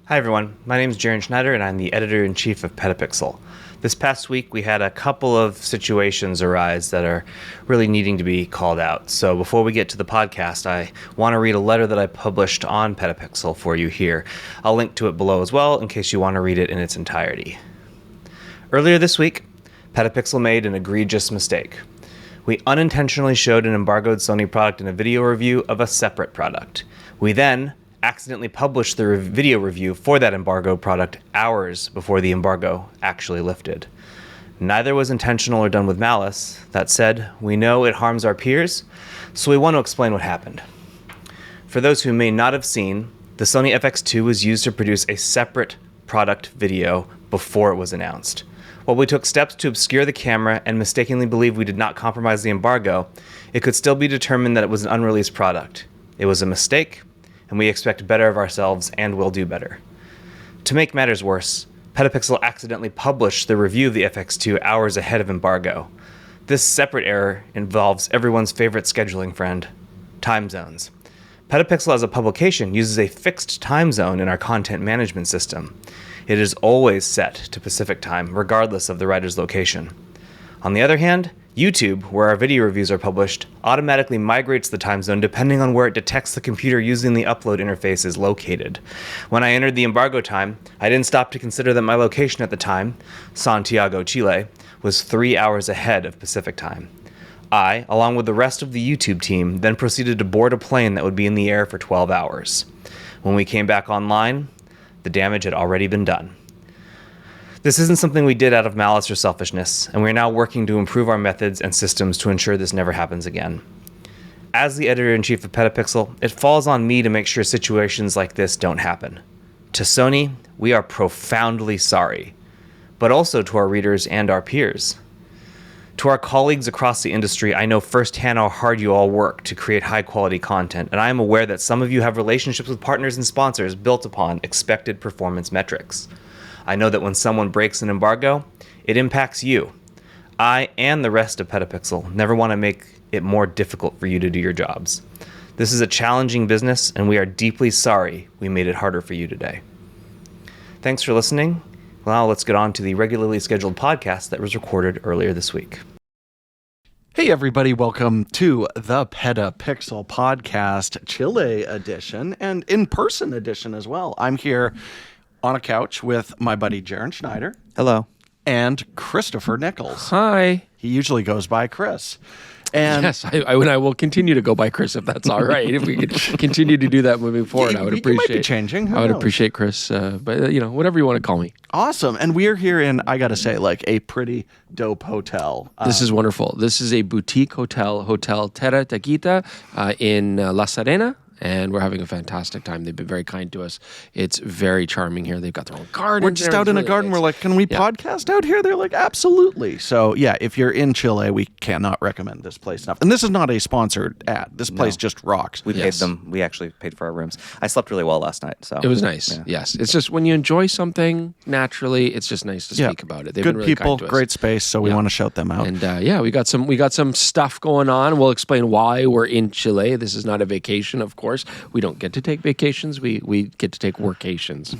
Hi everyone, my name is Jaron Schneider and I'm the editor-in-chief of PetaPixel. This past week we had a couple of situations arise that are really needing to be called out. So before we get to the podcast, I want to read a letter that I published on PetaPixel for you here. I'll link to it below as well in case you want to read it in its entirety. Earlier this week, PetaPixel made an egregious mistake. We unintentionally showed an embargoed Sony product in a video review of a separate product. We then accidentally published the video review for that embargo product hours before the embargo actually lifted. Neither was intentional or done with malice. That said, we know it harms our peers, so we want to explain what happened. For those who may not have seen, the Sony FX2 was used to produce a separate product video before it was announced. While we took steps to obscure the camera and mistakenly believed we did not compromise the embargo, it could still be determined that it was an unreleased product. It was a mistake, and we expect better of ourselves and will do better. To make matters worse, PetaPixel accidentally published the review of the FX2 hours ahead of embargo. This separate error involves everyone's favorite scheduling friend, time zones. PetaPixel as a publication uses a fixed time zone in our content management system. It is always set to Pacific time, regardless of the writer's location. On the other hand, YouTube, where our video reviews are published, automatically migrates the time zone depending on where it detects the computer using the upload interface is located. When I entered the embargo time, I didn't stop to consider that my location at the time, Santiago, Chile, was 3 hours ahead of Pacific time. I, along with the rest of the YouTube team, then proceeded to board a plane that would be in the air for 12 hours. When we came back online, the damage had already been done. This isn't something we did out of malice or selfishness, and we're now working to improve our methods and systems to ensure this never happens again. As the editor-in-chief of PetaPixel, it falls on me to make sure situations like this don't happen. To Sony, we are profoundly sorry, but also to our readers and our peers. To our colleagues across the industry, I know firsthand how hard you all work to create high-quality content, and I am aware that some of you have relationships with partners and sponsors built upon expected performance metrics. I know that when someone breaks an embargo, it impacts you. I and the rest of PetaPixel never want to make it more difficult for you to do your jobs. This is a challenging business, and we are deeply sorry we made it harder for you today. Thanks for listening. Now let's get on to the regularly scheduled podcast that was recorded earlier this week. Hey everybody, welcome to the PetaPixel podcast, Chile edition, and in-person edition as well. I'm here on a couch with my buddy Jaron Schneider. Hello. And Christopher Nichols. Hi. He usually goes by Chris. And yes, I will continue to go by Chris if that's all right. If we could continue to do that moving forward, I would appreciate. You might be changing. Who I would knows? appreciate Chris, but whatever you want to call me. Awesome. And we are here in, I got to say, like a pretty dope hotel. This is wonderful. This is a boutique hotel, Hotel Terra Taquita in La Serena. And we're having a fantastic time. They've been very kind to us. It's very charming here. They've got their own garden. We're just out in a garden. We're like, can we podcast out here? They're like, absolutely. So yeah, if you're in Chile, we cannot recommend this place enough. And this is not a sponsored ad. This place just rocks. We paid them. We actually paid for our rooms. I slept really well last night. So it was nice. Yeah. Yes. It's just when you enjoy something naturally, it's just nice to speak about it. They've Good been really people, kind to us. great space. So we want to shout them out. And we got some stuff going on. We'll explain why we're in Chile. This is not a vacation, of course. We don't get to take vacations. We get to take workations.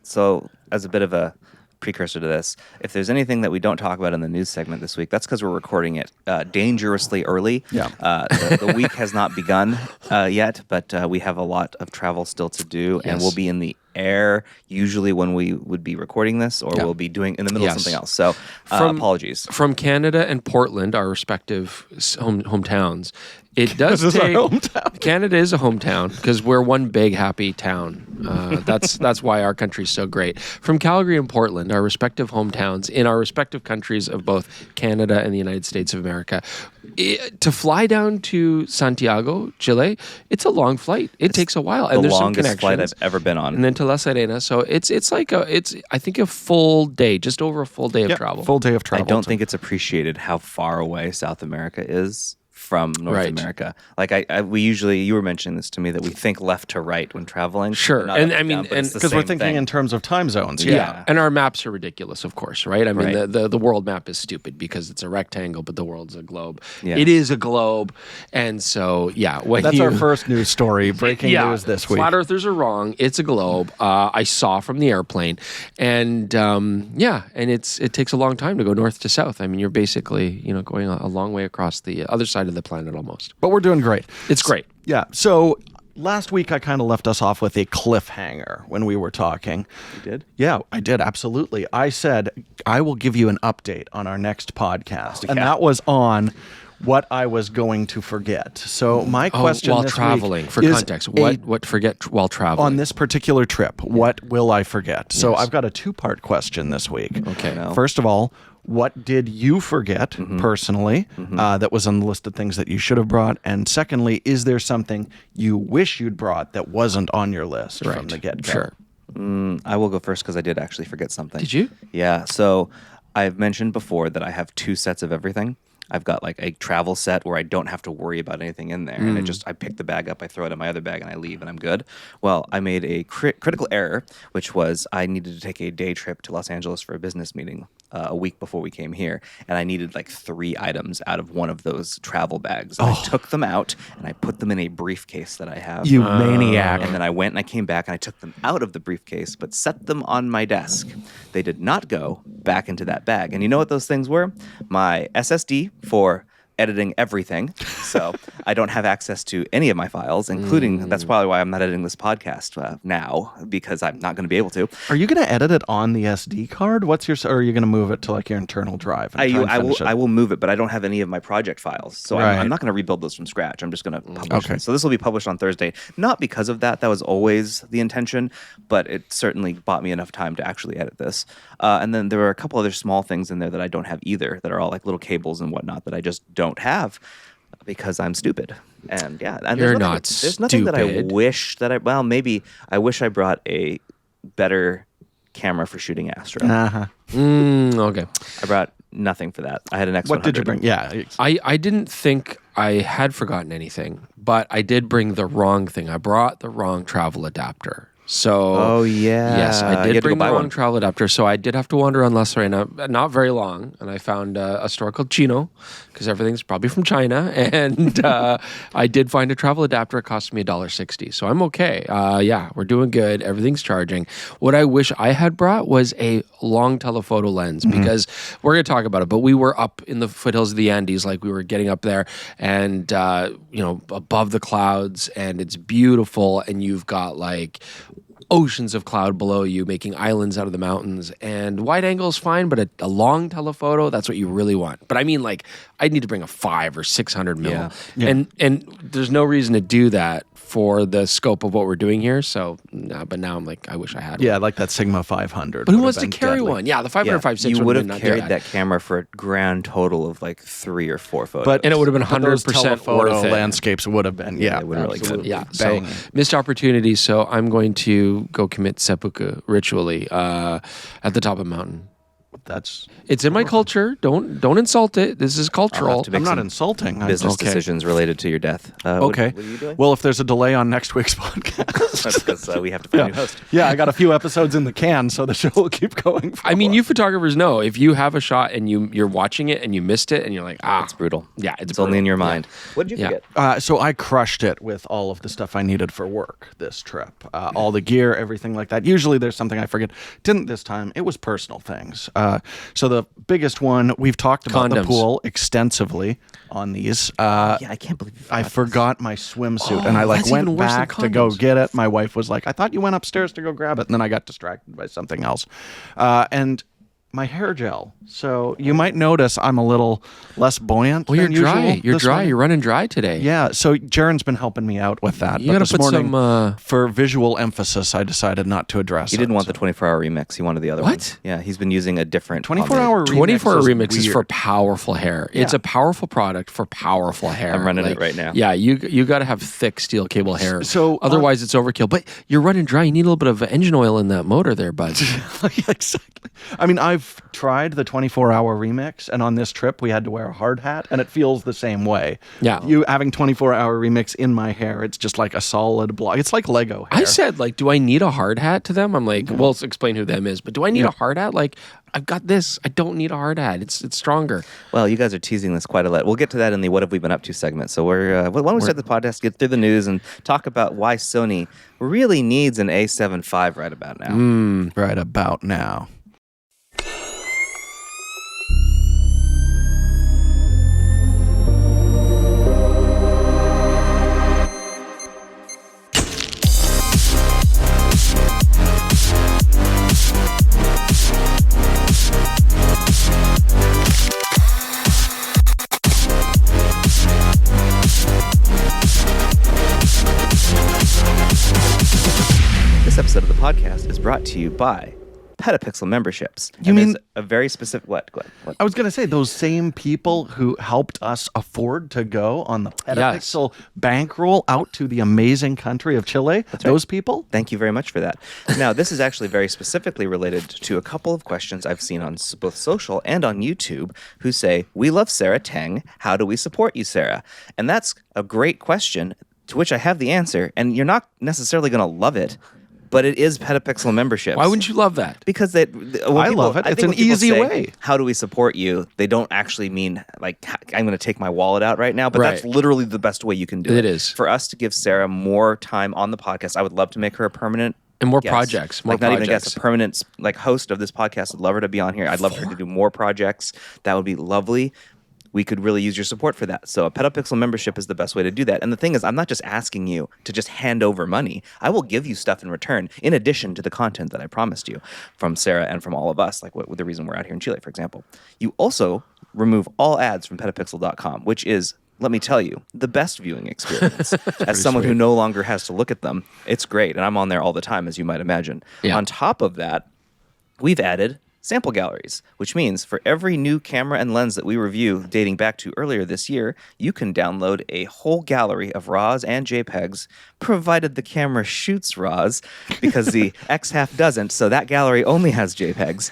So as a bit of a precursor to this, if there's anything that we don't talk about in the news segment this week, that's because we're recording it dangerously early. Yeah. The week has not begun yet, but we have a lot of travel still to do, and we'll be in the air usually when we would be recording this, or we'll be doing in the middle of something else. So apologies. From Canada and Portland, our respective hometowns, it does take. Canada is a hometown because we're one big happy town. That's why our country's so great. From Calgary and Portland, our respective hometowns in our respective countries of both Canada and the United States of America, to fly down to Santiago, Chile, it's a long flight. It takes a while, and the there's some longest connections. flight I've ever been on. And then to La Serena, so it's I think a full day, just over a full day of travel. Full day of travel. I don't think it's appreciated how far away South America is from North America. Like we usually, you were mentioning this to me, that we think left to right when traveling. Sure. And I mean, because we're thinking in terms of time zones. Yeah. And our maps are ridiculous, of course, right? I mean, the world map is stupid because it's a rectangle, but the world's a globe. Yeah. It is a globe. And so, that's our first news story, breaking news this week. Flat earthers are wrong. It's a globe. I saw from the airplane. And and it takes a long time to go north to south. I mean, you're basically, going a long way across the other side of the planet almost. But we're doing great. It's great. Yeah. So last week I kind of left us off with a cliffhanger when we were talking. You did? Yeah, I did. Absolutely. I said, I will give you an update on our next podcast. And that was on what I was going to forget. So my question while this traveling, week for is context, what forget while traveling? On this particular trip, what will I forget? So I've got a 2-part question this week. Okay. First of all, what did you forget personally that was on the list of things that you should have brought? And secondly, is there something you wish you'd brought that wasn't on your list from the get-go? Sure. I will go first because I did actually forget something. Did you? Yeah. So I've mentioned before that I have 2 sets of everything. I've got like a travel set where I don't have to worry about anything in there. And I pick the bag up, I throw it in my other bag, and I leave, and I'm good. Well, I made a critical error, which was I needed to take a day trip to Los Angeles for a business meeting a week before we came here. And I needed like 3 items out of one of those travel bags. And I took them out, and I put them in a briefcase that I have. You maniac. And then I went and I came back, and I took them out of the briefcase, but set them on my desk. They did not go back into that bag. And you know what those things were? My SSD for editing everything, so I don't have access to any of my files, including that's probably why I'm not editing this podcast now, because I'm not going to be able to. Are you going to edit it on the SD card? Or are you going to move it to like your internal drive? I will move it, but I don't have any of my project files, so I'm not going to rebuild those from scratch. I'm just going to publish it. So this will be published on Thursday, not because of that. That was always the intention, but it certainly bought me enough time to actually edit this. And then there were a couple other small things in there that I don't have either, that are all like little cables and whatnot that I just don't have because I'm stupid. And you're not stupid. There's nothing that I wish that maybe I wish I brought a better camera for shooting Astro. Okay. I brought nothing for that. I had an X100. What did you bring? Yeah. I didn't think I had forgotten anything, but I did bring the wrong thing. I brought the wrong travel adapter. So, yes, I did bring the wrong travel adapter. So I did have to wander on La Serena, not very long, and I found a store called Chino, because everything's probably from China, and I did find a travel adapter. It cost me $1.60, so I'm okay. We're doing good. Everything's charging. What I wish I had brought was a long telephoto lens, because we're going to talk about it, but we were up in the foothills of the Andes, like we were getting up there, and above the clouds, and it's beautiful, and you've got like oceans of cloud below you, making islands out of the mountains. And wide angle is fine, but a long telephoto, that's what you really want. But I mean, like, I'd need to bring a 500 or 600 mil. Yeah. And there's no reason to do that for the scope of what we're doing here. So, but now I'm like, I wish I had one. Yeah, like that Sigma 500. But who wants to carry one? Yeah, the 500 5.6 you would have carried that camera for a grand total of like 3 or 4 photos. And it would have been 100% worth it. Landscapes would have been, it would have really good. Yeah, so missed opportunity. So I'm going to go commit seppuku ritually at the top of a mountain. It's in my culture. Don't insult it. This is cultural. I'm not insulting. Business decisions related to your death. Okay. What are you doing? Well, if there's a delay on next week's podcast, that's because we have to find a new host. Yeah, I got a few episodes in the can, so the show will keep going. I mean, you photographers know if you have a shot and you're watching it and you missed it and you're like, it's brutal. Yeah, it's only in your mind. What did you forget? So I crushed it with all of the stuff I needed for work this trip. All the gear, everything like that. Usually there's something I forget. Didn't this time. It was personal things. So the biggest one, we've talked about the pool extensively on these. I can't believe I forgot my swimsuit, and I went back to go get it. My wife was like, I thought you went upstairs to go grab it, and then I got distracted by something else. And my hair gel. So you might notice I'm a little less buoyant. Well, you're dry. You're dry. Morning. You're running dry today. Yeah. So Jaren's been helping me out with that. You got to put some for visual emphasis. I decided not to address. He didn't want the 24-hour remix. He wanted the other one. What? Yeah, he's been using a different 24-hour. 24-hour remix is for powerful hair. Yeah. It's a powerful product for powerful hair. I'm running it right now. Yeah, you got to have thick steel cable hair. So otherwise, it's overkill. But you're running dry. You need a little bit of engine oil in that motor there, bud. Exactly. I mean, I've tried the 24-hour remix, and on this trip we had to wear a hard hat, and it feels the same way. Yeah. You having 24-hour remix in my hair, it's just like a solid block. It's like Lego hair. I said, like, do I need a hard hat to them? I'm like, well, let's explain who them is, but do I need a hard hat? Like, I've got this. I don't need a hard hat. It's stronger. Well, you guys are teasing this quite a lot. We'll get to that in the What Have We Been Up To segment. So why don't we start the podcast, get through the news, and talk about why Sony really needs an A7 IV right about now. Right about now. This episode of the podcast is brought to you by PetaPixel memberships. You mean a very specific what? Go ahead. What? I was going to say those same people who helped us afford to go on the PetaPixel bankroll out to the amazing country of Chile. Those people? Thank you very much for that. Now, this is actually very specifically related to a couple of questions I've seen on both social and on YouTube who say, "We love Sarah Teng. How do we support you, Sarah?" And that's a great question to which I have the answer, and you're not necessarily going to love it, but it is PetaPixel memberships. Why wouldn't you love that? Because I love it. It's an easy way. How do we support you? They don't actually mean like I'm going to take my wallet out right now, but that's literally the best way you can do it. It is. For us to give Sarah more time on the podcast, I would love to make her a permanent And more guest. projects. More like not even a projects. guest, a permanent like host of this podcast. I'd love her to be on here. I'd love her to do more projects. That would be lovely. We could really use your support for that. So a PetaPixel membership is the best way to do that. And the thing is, I'm not just asking you to just hand over money. I will give you stuff in return, in addition to the content that I promised you from Sarah and from all of us, like the reason we're out here in Chile, for example. You also remove all ads from PetaPixel.com, which is, let me tell you, the best viewing experience. As someone who no longer has to look at them, it's great. And I'm on there all the time, as you might imagine. Yeah. On top of that, we've added sample galleries, which means for every new camera and lens that we review dating back to earlier this year, you can download a whole gallery of RAWs and JPEGs, provided the camera shoots RAWs, because the X-Half doesn't, so that gallery only has JPEGs.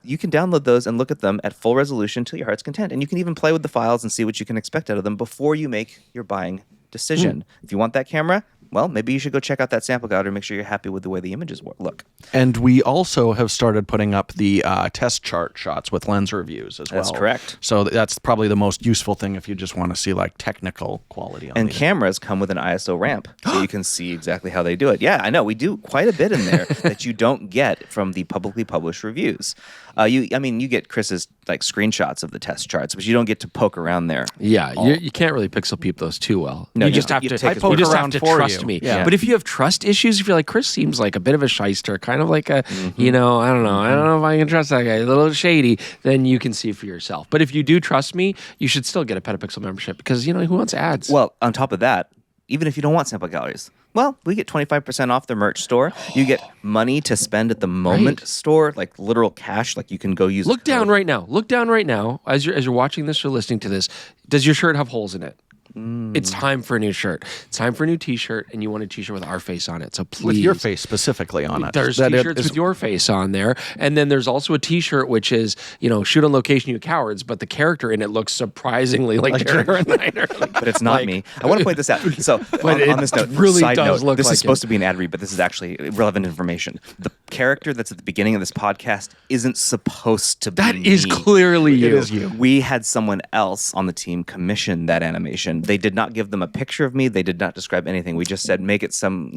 You can download those and look at them at full resolution to your heart's content, and you can even play with the files and see what you can expect out of them before you make your buying decision. If you want that camera, well, maybe you should go check out that sample gallery and make sure you're happy with the way the images look. And we also have started putting up the test chart shots with lens reviews as well. That's correct. So that's probably the most useful thing if you just want to see like technical quality on And these. cameras come with an ISO ramp, so you can see exactly how they do it. Yeah, I know. We do quite a bit in there that you don't get from the publicly published reviews. You get Chris's like screenshots of the test charts, but you don't get to poke around there. Yeah, you can't really pixel peep those too well. No, you just have you to. take You his just word have to for trust you. me. Yeah. But if you have trust issues, if you're like Chris seems like a bit of a shyster, kind of like a, I don't know if I can trust that guy, a little shady, then you can see for yourself. But if you do trust me, you should still get a PetaPixel membership because who wants ads? Well, on top of that, even if you don't want sample galleries, well, we get 25% off the merch store. You get money to spend at the moment store, like literal cash, like you can go use. Look down right now. Look down right now as you're watching this or listening to this. Does your shirt have holes in it? It's time for a new shirt. It's time for a new T-shirt, and you want a T-shirt with our face on it. So please, with your face specifically on it. There's That T-shirts is- with your face on there, and then there's also a T-shirt which is, shoot on location, you cowards, but the character in it looks surprisingly like Jared Snyder. But it's not me. I want to point this out. So on this note, really side does note, look this like is supposed to be an ad read, but this is actually relevant information. The character that's at the beginning of this podcast isn't supposed to be That is me. clearly you. It is you. We had someone else on the team commission that animation. They did not give them a picture of me. They did not describe anything. We just said, make it some,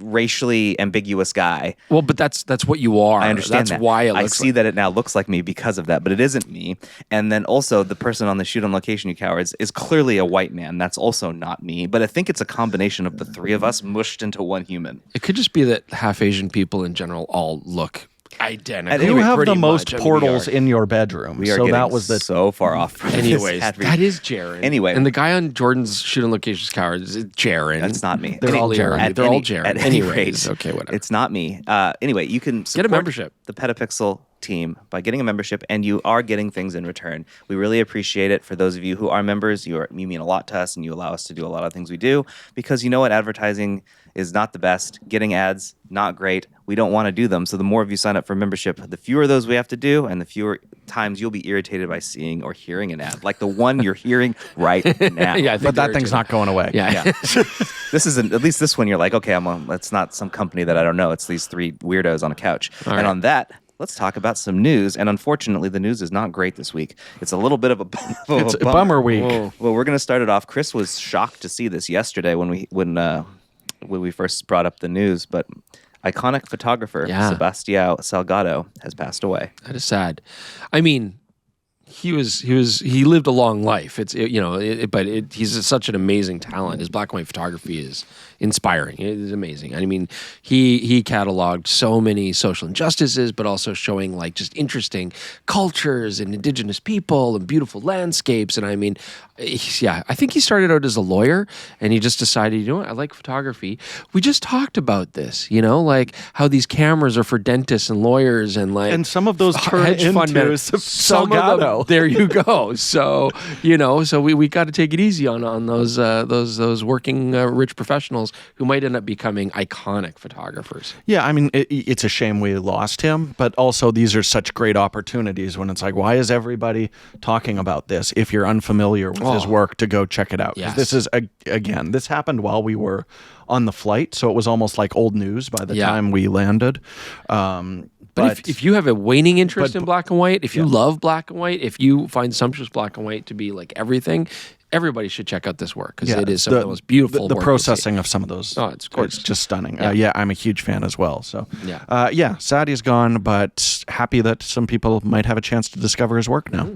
racially ambiguous guy. Well, but that's what you are. I understand that's that. why it looks I see that it now looks like me because of that, but it isn't me. And then also the person on the shoot on location, you cowards, is clearly a white man. That's also not me. But I think it's a combination of the three of us mushed into one human. It could just be that half Asian people in general all look identical. You have pretty the most much. portals in your bedroom. We are so getting that was the so far off. From this Anyways, ad read. that is Jaren. Anyway. And the guy on Jordan's shoot on location's cowards is Jaren. That's not me. They're all Jaren. They're all Jaren. At any Anyways, rate, okay, whatever. It's not me. Anyway, you can support membership. the PetaPixel team by getting a membership, and you are getting things in return. We really appreciate it. For those of you who are members, you mean a lot to us, and you allow us to do a lot of things we do, because you know what? Advertising is not the best. Getting ads, not great. We don't want to do them. So the more of you sign up for membership, the fewer of those we have to do, and the fewer times you'll be irritated by seeing or hearing an ad, like the one you're hearing right now. Yeah, but that thing's not going away. Yeah. This is at least this one you're like, okay, it's not some company that I don't know. It's these three weirdos on a couch. All and right. on that, let's talk about some news. And unfortunately, the news is not great this week. It's a little bit of a It's a bummer week. Whoa. Well, we're going to start it off. Chris was shocked to see this yesterday when we first brought up the news, but iconic photographer Sebastiao Salgado has passed away. That is sad. I mean, he lived a long life. He's such an amazing talent. His black and white photography is inspiring. It is amazing. I mean, he cataloged so many social injustices, but also showing like just interesting cultures and indigenous people and beautiful landscapes. And I mean, I think he started out as a lawyer, and he just decided, you know what, I like photography. We just talked about this, like how these cameras are for dentists and lawyers, and like, and some of those turn hedge into fund Salgado. there you go. So so we got to take it easy on those working rich professionals who might end up becoming iconic photographers. Yeah, I mean, it's a shame we lost him, but also these are such great opportunities when it's like, why is everybody talking about this? If you're unfamiliar with his work, to go check it out. Yes. This is, again, this happened while we were on the flight, so it was almost like old news by the time we landed. But if you have a waning interest in black and white, if you love black and white, if you find sumptuous black and white to be like everything, everybody should check out this work, because it is some of the most beautiful the work processing of some of those. Oh, it's gorgeous. It's just stunning. Yeah. I'm a huge fan as well. So Yeah. Sadie's gone, but happy that some people might have a chance to discover his work now.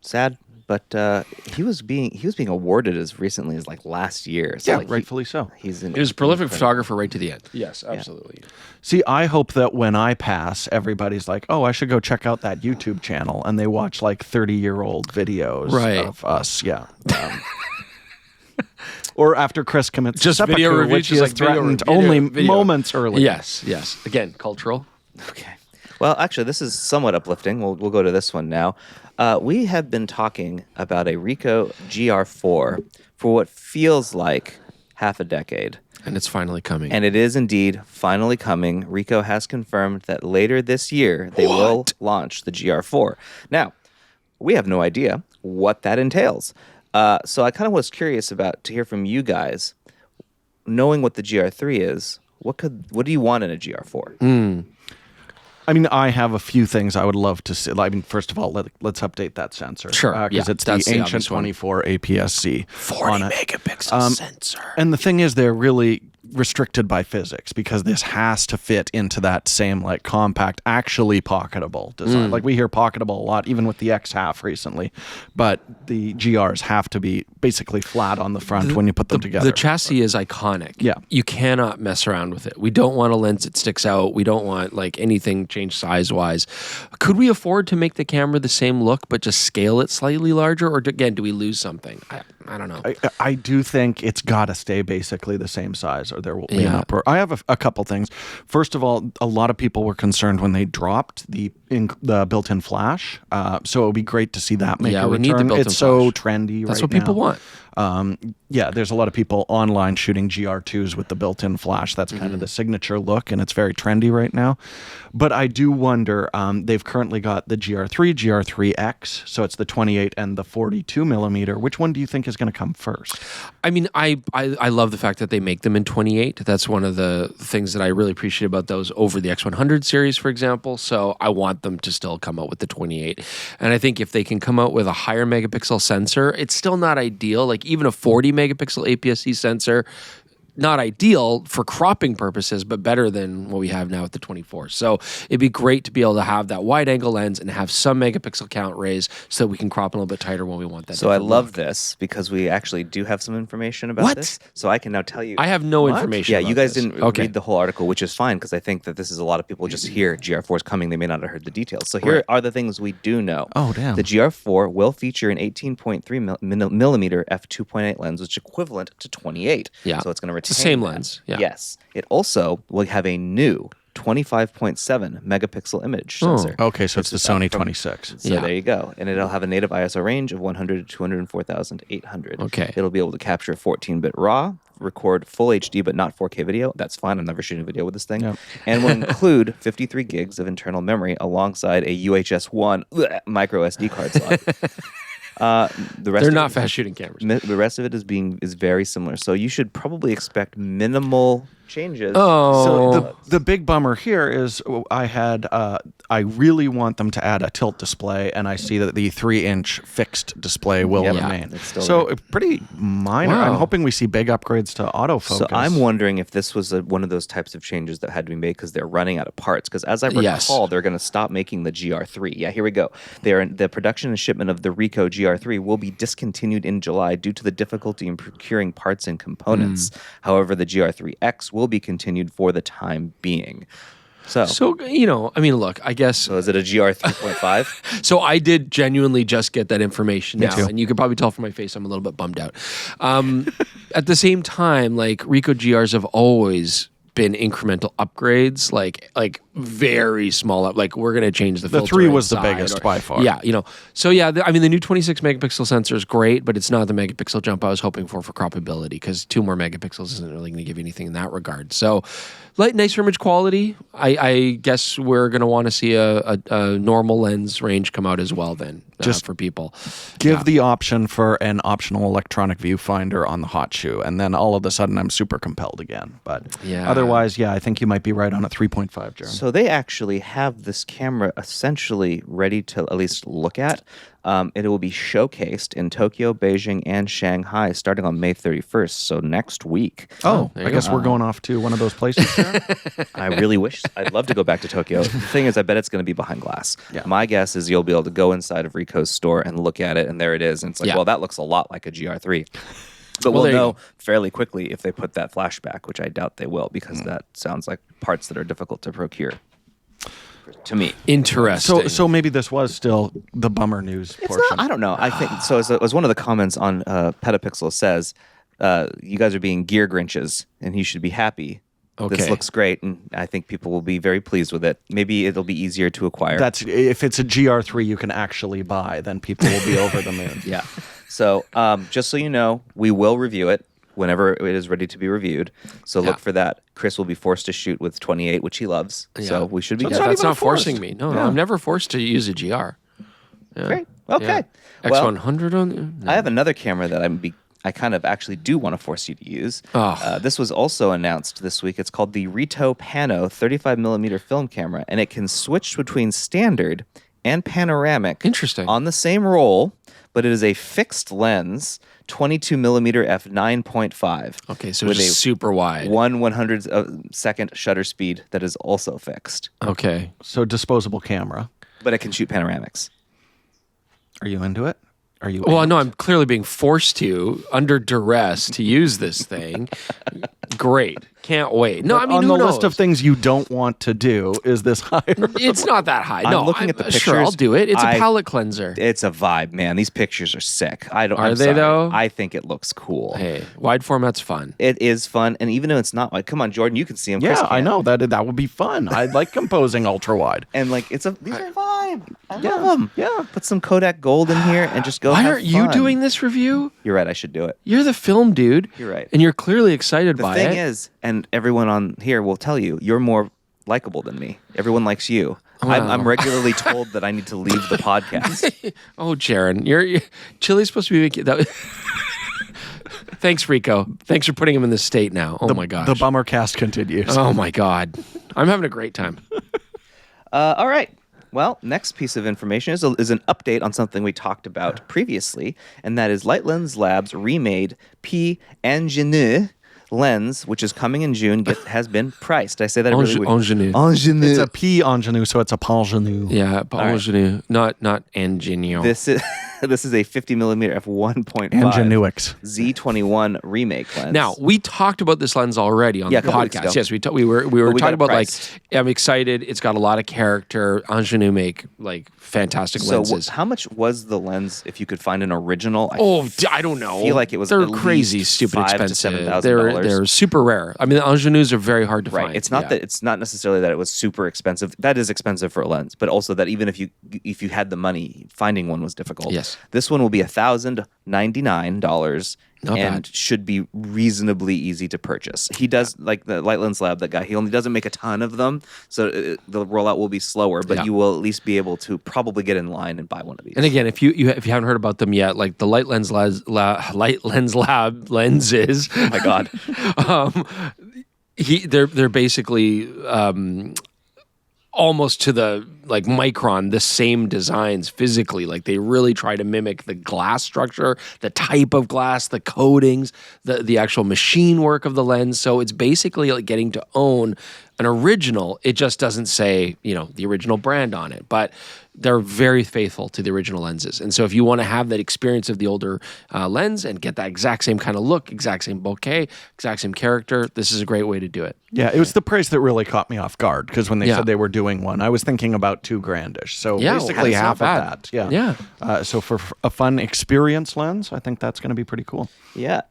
Sad. But he was being awarded as recently as like last year. So Rightfully so. He was a prolific photographer right to the end. Yes, absolutely. Yeah. See, I hope that when I pass, everybody's like, oh, I should go check out that YouTube channel, and they watch like 30-year-old videos of us. Yeah. Or after Chris commits just seppuku, video review, which he has threatened only moments early. Yes. Again, cultural. Okay. Well, actually, this is somewhat uplifting. We'll go to this one now. We have been talking about a Ricoh GR4 for what feels like half a decade. And it's finally coming. And it is indeed finally coming. Ricoh has confirmed that later this year, they will launch the GR4. Now, we have no idea what that entails. So I kind of was curious to hear from you guys, knowing what the GR3 is, what do you want in a GR4? I mean, I have a few things I would love to see. I mean, first of all, let's update that sensor. Sure. Because it's the Ancient 24 APS-C. 40 megapixel sensor. And the thing is, they're really restricted by physics, because this has to fit into that same like compact, actually pocketable design. Like we hear pocketable a lot, even with the X-Half recently, but the GRs have to be basically flat on the front when you put them together. The chassis is iconic. Yeah. You cannot mess around with it. We don't want a lens that sticks out. We don't want like anything changed size-wise. Could we afford to make the camera the same look, but just scale it slightly larger? Or again, do we lose something? I don't know. I do think it's got to stay basically the same size, or there will be an uproar. I have a couple things. First of all, a lot of people were concerned when they dropped the built-in flash. So it would be great to see that make a return. Need the built-in it's so flash. trendy. That's what people want. There's a lot of people online shooting GR2s with the built-in flash. That's kind of the signature look, and it's very trendy right now. But I do wonder, they've currently got the GR3, GR3X, so it's the 28 and the 42 millimeter. Which one do you think is going to come first? I mean, I love the fact that they make them in 28. That's one of the things that I really appreciate about those over the X100 series, for example. So I want them to still come out with the 28. And I think if they can come out with a higher megapixel sensor, it's still not ideal. Like even a 40 megapixel APS-C sensor, not ideal for cropping purposes, but better than what we have now at the 24. So it'd be great to be able to have that wide angle lens and have some megapixel count raised so that we can crop a little bit tighter when we want that. So I love this, because we actually do have some information about this. So I can now tell you. I have no information. Yeah, about you guys this. didn't read the whole article, which is fine, because I think that this is a lot of people just hear GR4 is coming. They may not have heard the details. So here are the things we do know. Oh, damn. The GR4 will feature an 18.3 millimeter f2.8 lens, which is equivalent to 28. Yeah. So it's going to retain It's the same that. lens. Yeah. Yes. It also will have a new 25.7 megapixel image sensor. Okay, so it's the Sony 26. So there you go. And it'll have a native ISO range of 100 to 204,800. Okay. It'll be able to capture 14-bit RAW, record full HD but not 4K video. That's fine. I'm never shooting video with this thing. Yep. And will include 53 gigs of internal memory alongside a UHS-1 micro SD card slot. They're not fast shooting cameras. The rest of it is very similar. So you should probably expect minimal changes. Oh. So the big bummer here is I really want them to add a tilt display, and I see that the 3-inch fixed display will remain. So pretty minor. Wow. I'm hoping we see big upgrades to autofocus. So I'm wondering if this was one of those types of changes that had to be made because they're running out of parts. Because as I recall, they're going to stop making the GR3. Yeah, here we go. The production and shipment of the Ricoh GR3 will be discontinued in July due to the difficulty in procuring parts and components. However, the GR3X will be continued for the time being. So look, I guess. So is it a GR 3.5? So I did genuinely just get that information now, and you can probably tell from my face I'm a little bit bummed out. At the same time, like Ricoh GRs have always been incremental upgrades, like very small up. Like we're gonna change the filter. The 3 was the inside, biggest by far. Yeah, So the new 26 megapixel sensor is great, but it's not the megapixel jump I was hoping for croppability, because 2 more megapixels isn't really going to give you anything in that regard. So, nicer image quality. I guess we're going to want to see a normal lens range come out as well then, just for people. Give the option for an optional electronic viewfinder on the hot shoe, and then all of a sudden I'm super compelled again. But otherwise, I think you might be right on a 3.5, Jaron. So they actually have this camera essentially ready to at least look at. It will be showcased in Tokyo, Beijing, and Shanghai starting on May 31st, so next week. I guess we're going off to one of those places. I really wish. I'd love to go back to Tokyo. The thing is, I bet it's going to be behind glass. Yeah. My guess is you'll be able to go inside of Ricoh's store and look at it, and there it is. And it's like, well, that looks a lot like a GR3. But we'll know fairly quickly if they put that flashback, which I doubt they will, because that sounds like parts that are difficult to procure. To me, interesting. So maybe this was still the bummer news portion. I don't know. I think so. As one of the comments on PetaPixel says, you guys are being gear Grinches, and you should be happy. Okay. This looks great, and I think people will be very pleased with it. Maybe it'll be easier to acquire. If it's a GR3 you can actually buy, then people will be over the moon. Yeah. So just so you know, we will review it whenever it is ready to be reviewed. So look for that. Chris will be forced to shoot with 28, which he loves. Yeah. So we should be good. That's not forcing me. No, I'm never forced to use a GR. Yeah. Great. Okay. Yeah. X100 on. I have another camera that I kind of actually do want to force you to use. This was also announced this week. It's called the Reto Pano 35mm film camera, and it can switch between standard and panoramic. Interesting. On the same roll, but it is a fixed lens, 22mm f9.5. Okay, so it's super wide. 1/100 shutter speed that is also fixed. Okay. So disposable camera. But it can shoot panoramics. Are you into it? Are you? Well, no, I'm clearly being forced to, under duress, to use this thing. Great. Can't wait. No, But I mean, on who the knows? list of things you don't want to do is this higher. It's not that high. No, I'm looking at the pictures. Sure, I'll do it. It's a palette cleanser. It's a vibe, man. These pictures are sick. I'm they, sorry. though? I think it looks cool. Hey, wide format's fun. It is fun, and even though it's not like, come on, Jordan, you can see them. Yeah, Chris I can't. know that would be fun. I like composing ultra wide. And like, these are a vibe. I love them. Yeah. Put some Kodak Gold in here and just go. Why have aren't you fun. doing this review? You're right. I should do it. You're the film dude. You're right. And you're clearly excited The by it. thing is, and everyone on here will tell you, you're more likable than me. Everyone likes you. Wow. I'm regularly told that I need to leave the podcast. Oh, Jaron, you're Chile's supposed to be making that. Thanks, Rico. Thanks for putting him in this state now. Oh my gosh. The bummer cast continues. Oh my God. I'm having a great time. All right. Well, next piece of information is an update on something we talked about previously, and that is Light Lens Labs remade Angenieux lens, which is coming in June, has been priced. Did I say that really weird? Angenieux. It's a P Angenieux, so it's a Angenieux. Yeah, Angenieux, not Angenieux. This is a 50mm f1.5 Angenieux. Z21 remake lens. Now, we talked about this lens already on the a couple weeks podcast. ago. Yes, we were got talking it about priced. I'm excited. It's got a lot of character. Angenieux make fantastic lenses. How much was the lens if you could find an original? I don't know. I feel like it was They're at crazy, least stupid $5,000 to expensive. $7,000. They're super rare. I mean, the Angenieux are very hard to find. It's not that it's not necessarily that it was super expensive. That is expensive for a lens, but also that even if you had the money, finding one was difficult. Yes. This one will be $1,099 and should be reasonably easy to purchase. He does like the Light Lens Lab, that guy. He only doesn't make a ton of them, so the rollout will be slower. But you will at least be able to probably get in line and buy one of these. And again, if you haven't heard about them yet, like the Light Lens Lab lenses. Oh my God. They're basically almost to the like micron, the same designs physically. Like they really try to mimic the glass structure, the type of glass, the coatings, the actual machine work of the lens. So it's basically like getting to own an original. It just doesn't say, the original brand on it, but they're very faithful to the original lenses. And so if you want to have that experience of the older lens and get that exact same kind of look, exact same bokeh, exact same character, this is a great way to do it. Yeah, it was the price that really caught me off guard, because when they said they were doing one, I was thinking about $2,000-ish. So basically half of that. Yeah. So for a fun experience lens, I think that's going to be pretty cool. Yeah.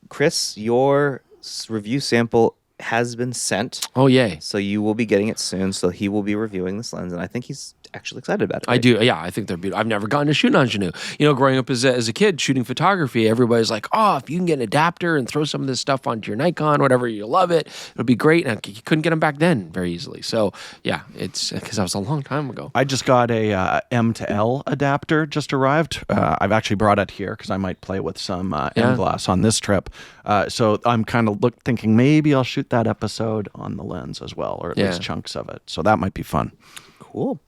Chris, your review sample has been sent. Oh, yay. So you will be getting it soon. So he will be reviewing this lens, and I think he's actually excited about it. Right? I do. Yeah, I think they're beautiful. I've never gotten to shoot an Angenieux. Growing up as a kid shooting photography, everybody's like, oh, if you can get an adapter and throw some of this stuff onto your Nikon, whatever, you'll love it. It'll be great. And you couldn't get them back then very easily. So, yeah, it's because that was a long time ago. I just got a M to L adapter just arrived. I've actually brought it here because I might play with some M glass on this trip. So I'm kind of thinking maybe I'll shoot that episode on the lens as well, or at least chunks of it. So that might be fun. Cool.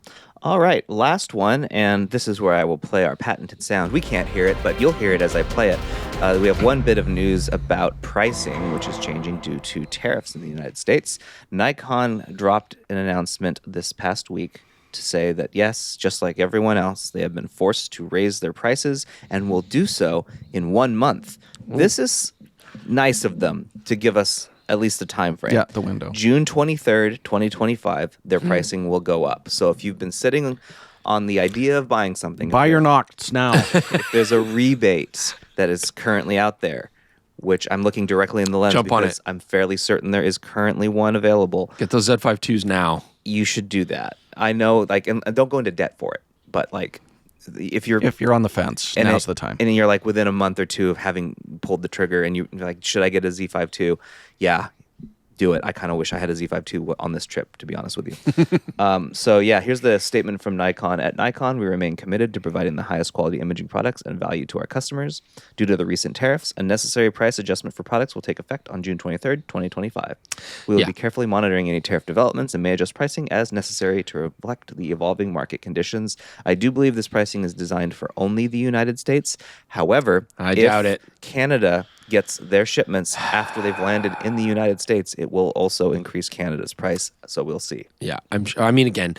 All right, last one, and this is where I will play our patented sound. We can't hear it, but you'll hear it as I play it. We have one bit of news about pricing, which is changing due to tariffs in the United States. Nikon dropped an announcement this past week to say that, yes, just like everyone else, they have been forced to raise their prices and will do so in 1 month. This is nice of them to give us at least the time frame. Yeah, the window. June 23rd, 2025, their pricing will go up. So if you've been sitting on the idea of buying something, buy your Nocts now. If there's a rebate that is currently out there, which I'm looking directly in the lens because I'm fairly certain there is currently one available. Get those Z5 IIs now. You should do that. I know, and don't go into debt for it, but if you're on the fence, now's the time. And you're like within a month or two of having pulled the trigger, and you're like, should I get a Z5 II? Yeah, do it. I kind of wish I had a Z5 II on this trip, to be honest with you. So yeah, here's the statement from Nikon. At Nikon, we remain committed to providing the highest quality imaging products and value to our customers. Due to the recent tariffs, a necessary price adjustment for products will take effect on June 23rd, 2025. We will be carefully monitoring any tariff developments and may adjust pricing as necessary to reflect the evolving market conditions. I do believe this pricing is designed for only the United States. However, I doubt it. Canada gets their shipments after they've landed in the United States, it will also increase Canada's price. So we'll see. Yeah, I'm sure. I mean, again,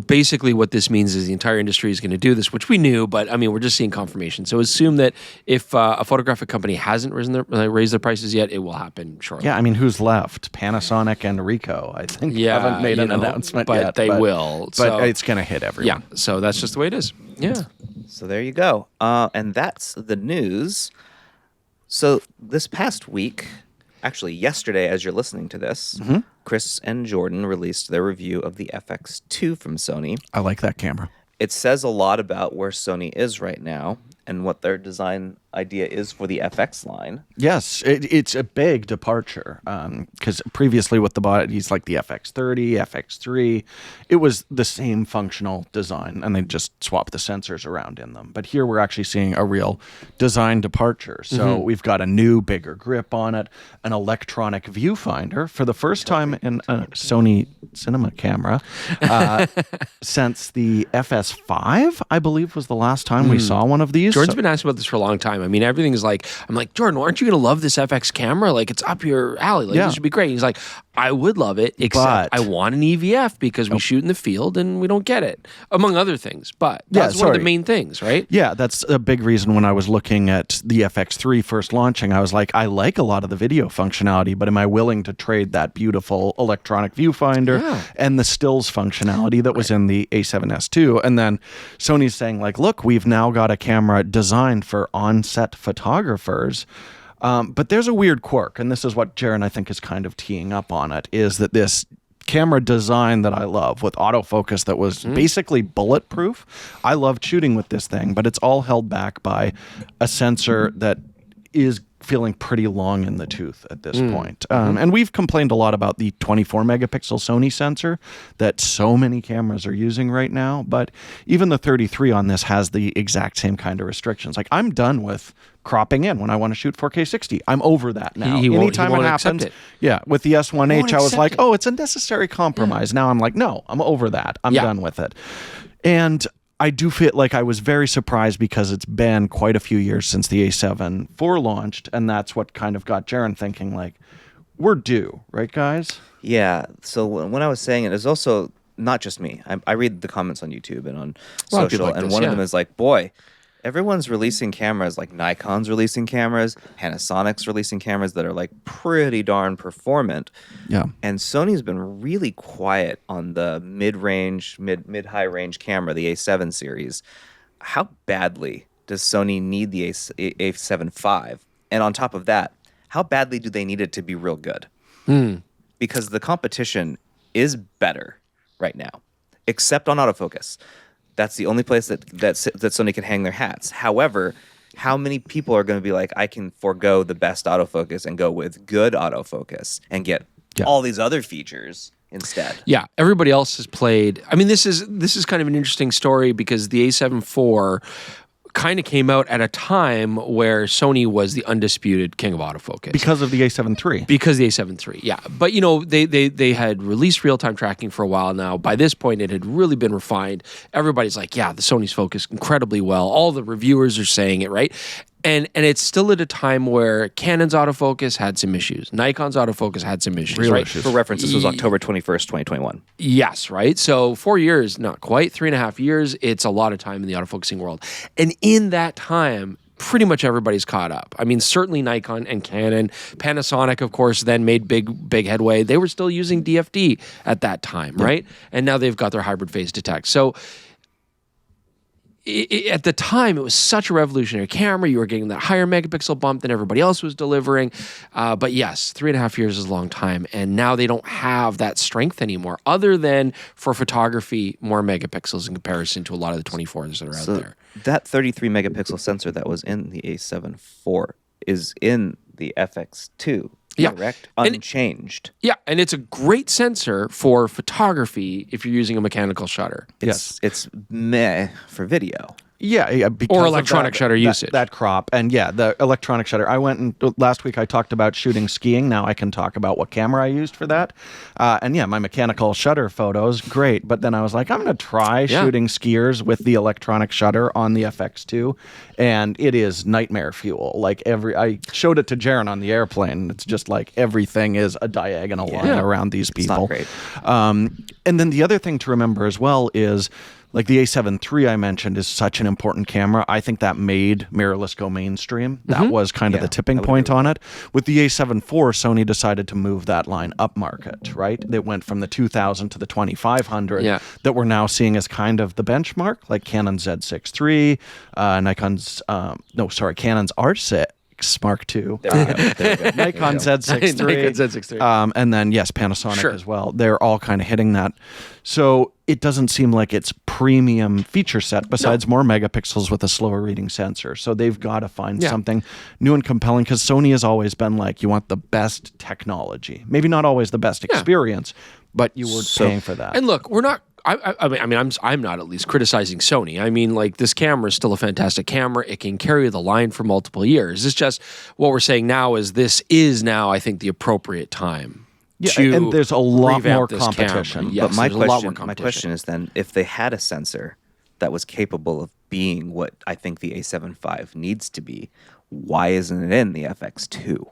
basically what this means is the entire industry is going to do this, which we knew, but I mean, we're just seeing confirmation. So assume that if a photographic company hasn't raised their prices yet, it will happen shortly. Yeah, I mean, who's left? Panasonic and Ricoh, I think, haven't made an announcement but yet. They will. But it's going to hit everyone. Yeah, so that's just the way it is. Yeah. So there you go. And that's the news. So this past week, actually yesterday as you're listening to this, Chris and Jordan released their review of the FX2 from Sony. I like that camera. It says a lot about where Sony is right now and what their design idea is for the FX line. Yes, it's a big departure because previously with the bodies like the FX30, FX3, it was the same functional design and they just swapped the sensors around in them. But here we're actually seeing a real design departure. So we've got a new, bigger grip on it, an electronic viewfinder for the first time in a Sony cinema camera since the FS5, I believe was the last time we saw one of these. Jordan's been asking about this for a long time. I mean, everything is like, I'm like, Jordan, aren't you going to love this FX camera? Like, it's up your alley. Like, this should be great. He's like, I would love it, except I want an EVF because we shoot in the field and we don't get it, among other things. But that's one of the main things, right? Yeah, that's a big reason when I was looking at the FX3 first launching, I was like, I like a lot of the video functionality, but am I willing to trade that beautiful electronic viewfinder and the stills functionality that was in the A7S II? And then Sony's saying like, look, we've now got a camera designed for on-set photographers. But there's a weird quirk, and this is what Jaron, I think, is kind of teeing up on it, is that this camera design that I love with autofocus that was basically bulletproof. I loved shooting with this thing, but it's all held back by a sensor that is feeling pretty long in the tooth at this point. And we've complained a lot about the 24 megapixel Sony sensor that so many cameras are using right now, but even the 33 on this has the exact same kind of restrictions. Like, I'm done with cropping in when I want to shoot 4K 60. I'm over that now. Anytime it happens, yeah, with the S1H, I was like, oh, it's a necessary compromise. Now I'm like, no, I'm over that. I'm done with it. And I do feel like I was very surprised because it's been quite a few years since the A7 IV launched, and that's what kind of got Jaron thinking, like, we're due, right, guys? Yeah. So when I was saying it, it's also not just me. I read the comments on YouTube and on social, and one of them is like, boy, everyone's releasing cameras, like Nikon's releasing cameras, Panasonic's releasing cameras that are like pretty darn performant. Yeah. And Sony's been really quiet on the mid-range, mid-high range camera, the A7 series. How badly does Sony need the A7 V? And on top of that, how badly do they need it to be real good? Because the competition is better right now, except on autofocus. That's the only place that Sony can hang their hats. However, how many people are going to be like, I can forego the best autofocus and go with good autofocus and get all these other features instead? Yeah, everybody else has played. I mean, this is kind of an interesting story because the A7 IV kind of came out at a time where Sony was the undisputed king of autofocus. Because of the A7 III. Because the A7 III, yeah. But, you know, they had released real-time tracking for a while now. By this point, it had really been refined. Everybody's like, yeah, the Sony's focused incredibly well. All the reviewers are saying it, right? And it's still at a time where Canon's autofocus had some issues. Nikon's autofocus had some issues, right? For reference, this was October 21st, 2021. Yes, right? So 4 years, not quite, 3.5 years, it's a lot of time in the autofocusing world. And in that time, pretty much everybody's caught up. I mean, certainly Nikon and Canon. Panasonic, of course, then made big headway. They were still using DFD at that time, right? And now they've got their hybrid phase detect. So at the time, it was such a revolutionary camera. You were getting that higher megapixel bump than everybody else was delivering. But yes, 3.5 years is a long time. And now they don't have that strength anymore, other than for photography, more megapixels in comparison to a lot of the 24s that are out there. That 33 megapixel sensor that was in the A7 IV is in the FX2. Correct? Unchanged. And it's a great sensor for photography if you're using a mechanical shutter. It's meh for video. Yeah, because or electronic shutter usage. That crop. And yeah, the electronic shutter. I went and last week I talked about shooting skiing. Now I can talk about what camera I used for that. And yeah, my mechanical shutter photos, great. But then I was like, I'm going to try shooting skiers with the electronic shutter on the FX2. And it is nightmare fuel. Like I showed it to Jaron on the airplane. It's just like everything is a diagonal line around these people. It's not great. And then the other thing to remember as well is, like the A7 III I mentioned is such an important camera. I think that made mirrorless go mainstream. That was kind of the tipping point on it. With the A7 IV, Sony decided to move that line up market, right? It went from the 2000 to the 2500 that we're now seeing as kind of the benchmark, like Canon's Z6 III, Canon's R6. Mark II. Nikon Z6 III. And then, yes, Panasonic as well. They're all kind of hitting that. So it doesn't seem like it's premium feature set besides more megapixels with a slower reading sensor. So they've got to find something new and compelling because Sony has always been like, you want the best technology. Maybe not always the best experience, but you were paying for that. And look, we're not... I'm not at least criticizing Sony. I mean, like, this camera is still a fantastic camera. It can carry the line for multiple years. It's just what we're saying now is this is now, I think, the appropriate time. And there's a lot more competition. Yes, but my question is then, if they had a sensor that was capable of being what I think the A7 V needs to be, why isn't it in the FX2?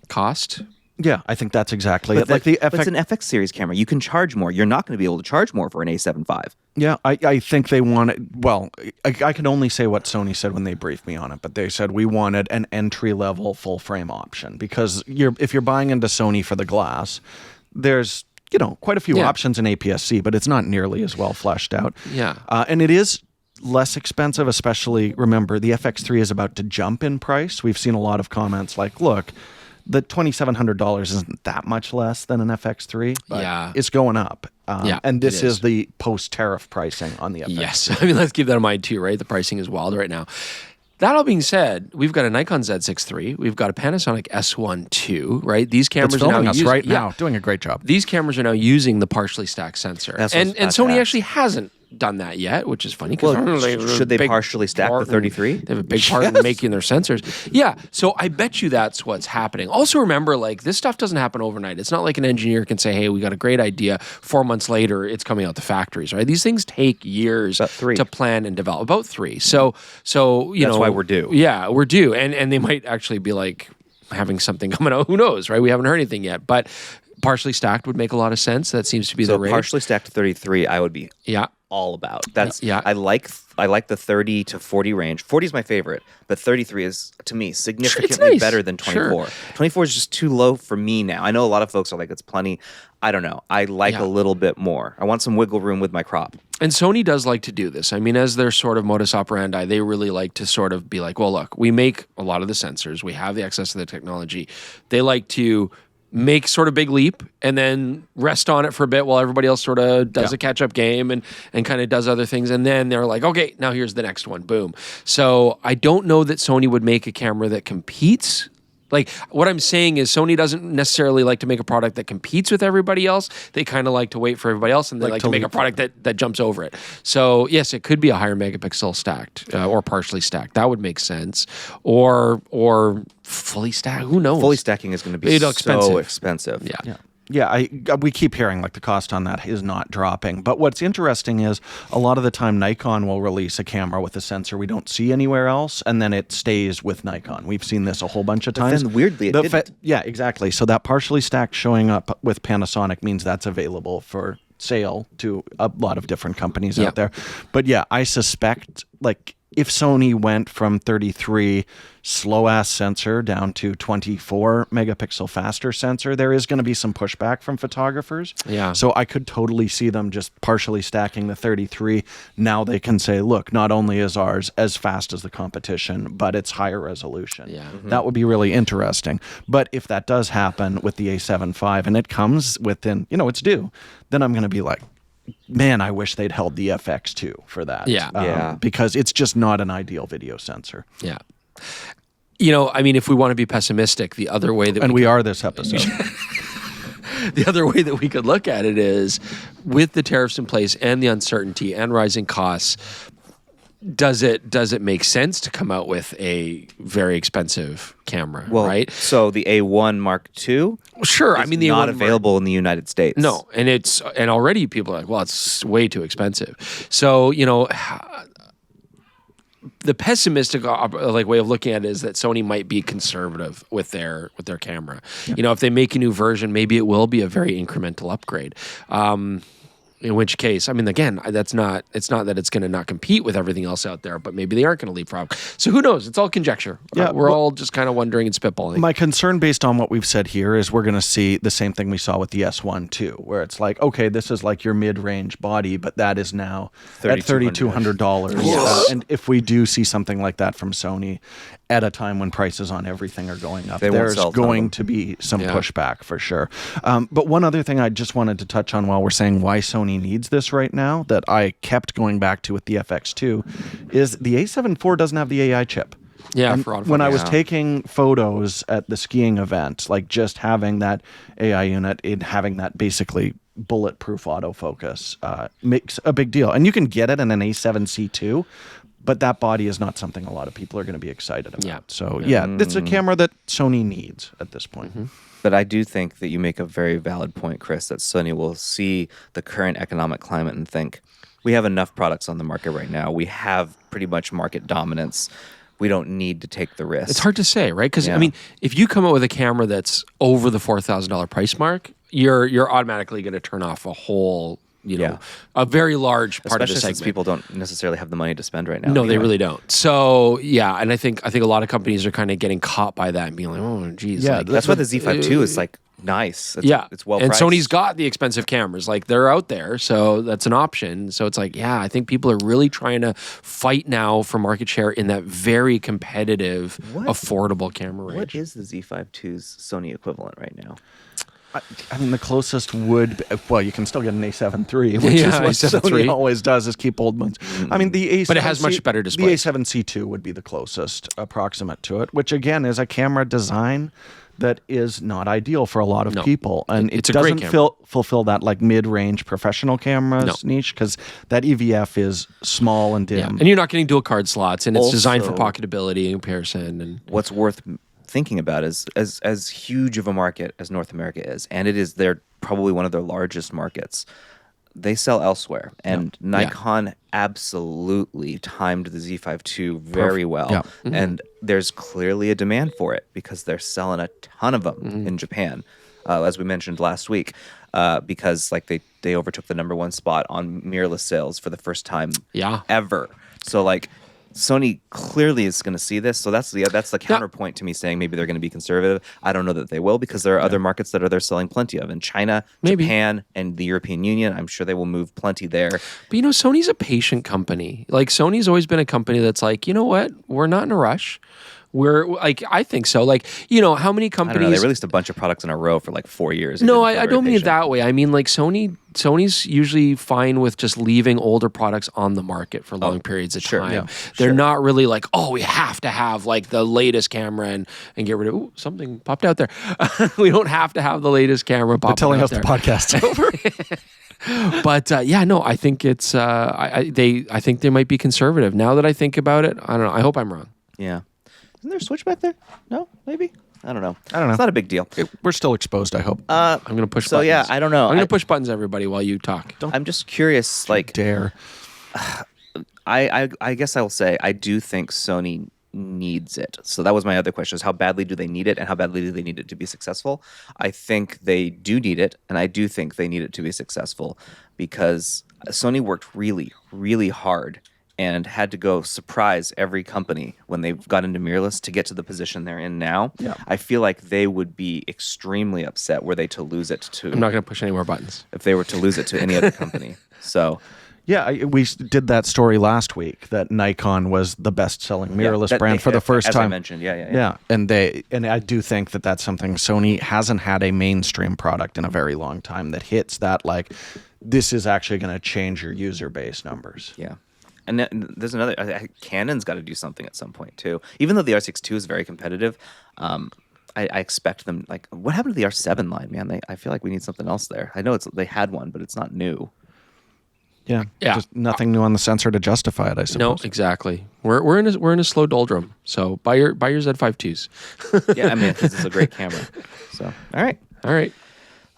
Cost? Yeah, I think that's exactly it. But it's an FX series camera. You can charge more. You're not going to be able to charge more for an A7 V. Yeah, I think they wanted... Well, I can only say what Sony said when they briefed me on it, but they said we wanted an entry-level full-frame option because if you're buying into Sony for the glass, there's quite a few options in APS-C, but it's not nearly as well fleshed out. Yeah. And it is less expensive, especially, remember, the FX3 is about to jump in price. We've seen a lot of comments like, look, the $2,700 isn't that much less than an FX3, but it's going up. And this is the post-tariff pricing on the FX3. Yes. I mean, let's keep that in mind too, right? The pricing is wild right now. That all being said, we've got a Nikon Z6 III, we've got a Panasonic S1 II, right? These cameras are now right now, doing a great job. These cameras are now using the partially stacked sensor, and Sony actually hasn't done that yet, which is funny. Should they partially stack the 33? They have a big part in making their sensors. Yeah, so I bet you that's what's happening. Also remember, like, this stuff doesn't happen overnight. It's not like an engineer can say, hey, we got a great idea. 4 months later, it's coming out the factories, right? These things take years to plan and develop. About 3. So that's why we're due. Yeah, we're due. And they might actually be like having something coming out. Who knows, right? We haven't heard anything yet. But partially stacked would make a lot of sense. That seems to be the rate. Partially stacked 33, I would be all about. That's I like the 30 to 40 range. 40 is my favorite, but 33 is, to me, significantly better than 24. Sure. 24 is just too low for me now. I know a lot of folks are like, it's plenty. I don't know. I like a little bit more. I want some wiggle room with my crop. And Sony does like to do this. I mean, as their sort of modus operandi, they really like to sort of be like, well, look, we make a lot of the sensors. We have the access to the technology. They like to make sort of big leap and then rest on it for a bit while everybody else sort of does a catch-up game and kind of does other things. And then they're like, okay, now here's the next one. Boom. So I don't know that Sony would make a camera that competes. Like, what I'm saying is Sony doesn't necessarily like to make a product that competes with everybody else. They kind of like to wait for everybody else, and they like to make a product that jumps over it. So, yes, it could be a higher megapixel stacked or partially stacked. That would make sense. Or fully stacked. Who knows? Fully stacking is going to be so expensive. Yeah, we keep hearing like the cost on that is not dropping. But what's interesting is a lot of the time Nikon will release a camera with a sensor we don't see anywhere else, and then it stays with Nikon. We've seen this a whole bunch of times. But then weirdly, it didn't. Yeah, exactly. So that partially stacked showing up with Panasonic means that's available for sale to a lot of different companies out there. But yeah, I suspect like if Sony went from 33 slow-ass sensor down to 24 megapixel faster sensor, there is going to be some pushback from photographers. Yeah. So I could totally see them just partially stacking the 33. Now they can say, look, not only is ours as fast as the competition, but it's higher resolution. Yeah. Mm-hmm. That would be really interesting. But if that does happen with the A7 IV and it comes within, it's due, then I'm going to be like, man, I wish they'd held the FX2 for that. Because it's just not an ideal video sensor. Yeah. I mean, if we want to be pessimistic, the other way that we are this episode. The other way that we could look at it is with the tariffs in place and the uncertainty and rising costs, does it make sense to come out with a very expensive camera, right? So the A1 Mark II, sure. I mean, the not available in the United States. No, and already people are like, well, it's way too expensive. So the pessimistic way of looking at it is that Sony might be conservative with their camera. Yeah. If they make a new version, maybe it will be a very incremental upgrade. In which case, I mean, again, it's not that it's going to not compete with everything else out there, but maybe they aren't going to leapfrog. So who knows? It's all conjecture. Yeah, we're all just kind of wondering and spitballing. My concern based on what we've said here is we're going to see the same thing we saw with the S1 too, where it's like, okay, this is like your mid-range body, but that is now at $3,200. And if we do see something like that from Sony at a time when prices on everything are going up, there's going to be some pushback for sure. But one other thing I just wanted to touch on while we're saying why Sony needs this right now that I kept going back to with the FX2 is the A7 IV doesn't have the AI chip. Yeah, when I was taking photos at the skiing event, like just having that AI unit and having that basically bulletproof autofocus makes a big deal. And you can get it in an A7C too, but that body is not something a lot of people are going to be excited about. Yeah. So it's a camera that Sony needs at this point. Mm-hmm. But I do think that you make a very valid point, Chris, that Sony will see the current economic climate and think, we have enough products on the market right now. We have pretty much market dominance. We don't need to take the risk. It's hard to say, right? Because, I mean, if you come out with a camera that's over the $4,000 price mark, you're automatically going to turn off a whole a very large part Especially of the segment. since people don't necessarily have the money to spend right now. No, they really don't. So yeah, and I think a lot of companies are kind of getting caught by that and being like, oh, geez. Yeah, like, That's why the Z5 II is like nice. It's well and priced. Sony's got the expensive cameras, like they're out there, so that's an option. So it's like, yeah, I think people are really trying to fight now for market share in that very competitive, affordable camera range. What is the Z5 II's Sony equivalent right now? I mean, the closest would be, well, you can still get an A7 III, which is what A7 Sony III. always does, is keep old ones. I mean, the A7, But it has much better displays. The A7C II would be the closest approximate to it, which again is a camera design that is not ideal for a lot of people, and It's it a great doesn't camera. fulfill that like mid-range professional cameras niche, because that EVF is small and dim. Yeah. And you're not getting dual card slots, and it's designed for Also- pocketability in comparison. And What's worth thinking about is as huge of a market as North America is, and they're probably one of their largest markets. They sell elsewhere, and Nikon absolutely timed the Z5 II very well. Yeah. And there's clearly a demand for it because they're selling a ton of them in Japan, as we mentioned last week, because like they overtook the #1 spot on mirrorless sales for the first time ever. So like Sony clearly is going to see this, so that's the counterpoint to me saying maybe they're going to be conservative. I don't know that they will, because there are other markets that they're selling plenty of in China, Japan, and the European Union. I'm sure they will move plenty there. But Sony's a patient company. Like Sony's always been a company that's like, you know what, we're not in a rush. We're like, I think so. Like, how many companies? I don't know. They released a bunch of products in a row for like 4 years. No, I don't mean it that way. I mean, like Sony's usually fine with just leaving older products on the market for long periods of time. Yeah, They're not really like, oh, we have to have like the latest camera and get rid of. Ooh, something popped out there. We don't have to have the latest camera. They're telling us the podcast's over. But I think it's. I think they might be conservative. Now that I think about it, I don't know. I hope I'm wrong. Yeah. Isn't there a switch back there? No, maybe. I don't know. I don't know. It's not a big deal. We're still exposed, I hope. I'm going to push So buttons. yeah, I don't know. I'm going to push buttons, everybody, while you talk. I'm just curious. Like, Dare. I guess I will say I do think Sony needs it. So that was my other question: is how badly do they need it, and how badly do they need it to be successful? I think they do need it, and I do think they need it to be successful, because Sony worked really, really hard and had to go surprise every company when they got into mirrorless to get to the position they're in now. Yeah. I feel like they would be extremely upset were they to lose it to. I'm not going to push any more buttons. If they were to lose it to any other company. So. Yeah, we did that story last week that Nikon was the best-selling mirrorless brand for the first as time. I mentioned, Yeah, and I do think that that's something Sony hasn't had a mainstream product in a very long time that hits that, like, this is actually going to change your user base numbers. Yeah. And there's another. Canon's got to do something at some point too. Even though the R6 II is very competitive, I expect them. Like, what happened to the R7 line, man? I feel like we need something else there. I know they had one, but it's not new. Yeah. Just nothing new on the sensor to justify it, I suppose. No, exactly. We're in a slow doldrum. So buy your Z5 IIs. Yeah, I mean, this is a great camera. So all right.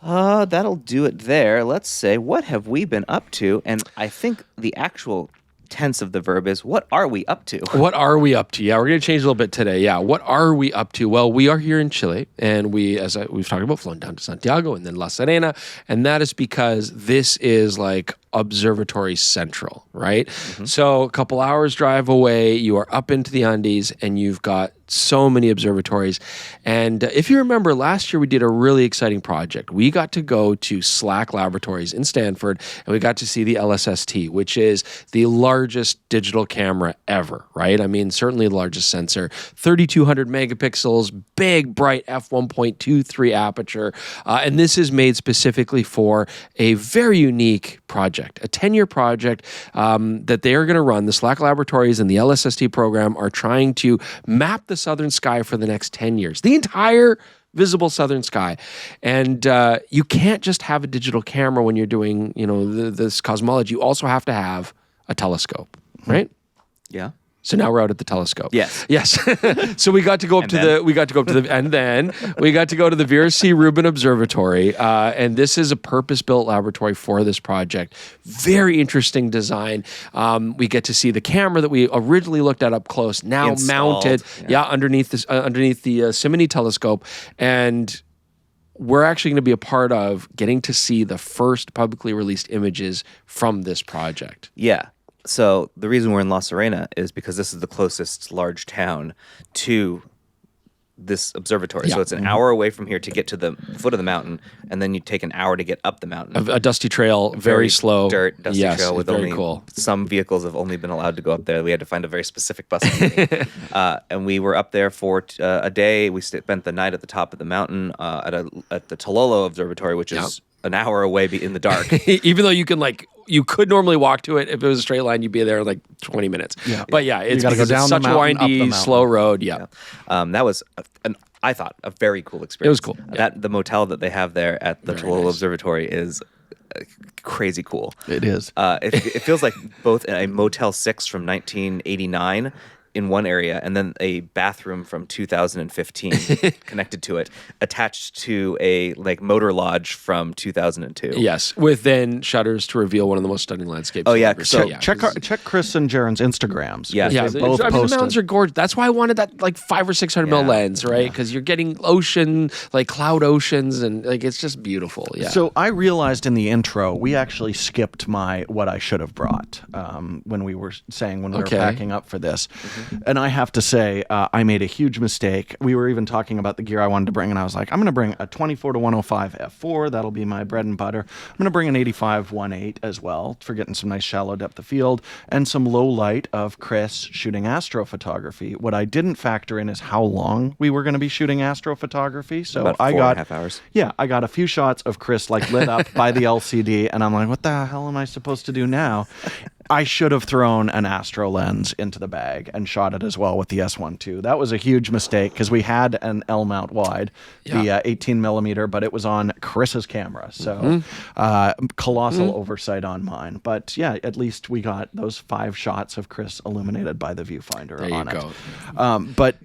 That'll do it there. Let's say, what have we been up to? And I think the actual tense of the verb is, what are we up to? What are we up to? Yeah, we're going to change a little bit today. Yeah, what are we up to? Well, we are here in Chile, and we've talked about, flown down to Santiago and then La Serena, and that is because this is like Observatory Central, right? Mm-hmm. So a couple hours drive away, you are up into the Andes, and you've got so many observatories. And if you remember, last year we did a really exciting project. We got to go to SLAC Laboratories in Stanford, and we got to see the LSST, which is the largest digital camera ever, right? I mean, certainly the largest sensor. 3,200 megapixels, big, bright f1.23 aperture. And this is made specifically for a very unique project, a 10-year project that they are going to run. The SLAC Laboratories and the LSST program are trying to map the southern sky for the next 10 years. The entire visible southern sky. And you can't just have a digital camera when you're doing, this cosmology. You also have to have a telescope, right? Yeah. So now we're out at the telescope. Yes. So we got to go up we got to go to the Vera C. Rubin Observatory, and this is a purpose-built laboratory for this project. Very interesting design. We get to see the camera that we originally looked at up close, now installed, mounted, underneath the Simony telescope, and we're actually going to be a part of getting to see the first publicly released images from this project. Yeah. So the reason we're in La Serena is because this is the closest large town to this observatory. Yeah. So it's an hour away from here to get to the foot of the mountain, and then you take an hour to get up the mountain. A dusty trail, very slow. Dirt, dusty trail with very only cool. Some vehicles have only been allowed to go up there. We had to find a very specific bus company. And we were up there for a day. We spent the night at the top of the mountain at the Tololo Observatory, which is an hour away in the dark. Even though you could normally walk to it if it was a straight line, you'd be there in like 20 minutes. Yeah. But it's because it's such a windy, slow road. Yeah. That was I thought a very cool experience. It was cool. The motel that they have there at the Tololo Observatory is crazy cool. It is. It feels like both a Motel 6 from 1989 in one area, and then a bathroom from 2015 connected to it, attached to a motor lodge from 2002. Yes, with then shutters to reveal one of the most stunning landscapes. Oh yeah, so check Chris and Jaren's Instagrams. Yeah, both the mountains are gorgeous. That's why I wanted that 500 or 600 mil lens, right? Because you're getting ocean, cloud oceans, and it's just beautiful. Yeah. So I realized in the intro we actually skipped what I should have brought when we were packing up for this. And I have to say, I made a huge mistake. We were even talking about the gear I wanted to bring, and I was like, I'm going to bring a 24-105 f4. That'll be my bread and butter. I'm going to bring an 85-1.8 as well for getting some nice shallow depth of field and some low light of Chris shooting astrophotography. What I didn't factor in is how long we were going to be shooting astrophotography. So about 4.5 hours. Yeah, I got a few shots of Chris lit up by the LCD, and I'm like, what the hell am I supposed to do now? I should have thrown an Astro lens into the bag and shot it as well with the S1 II. That was a huge mistake because we had an L mount wide, the 18 millimeter, but it was on Chris's camera. So colossal oversight on mine. But yeah, at least we got those 5 shots of Chris illuminated by the viewfinder on it. But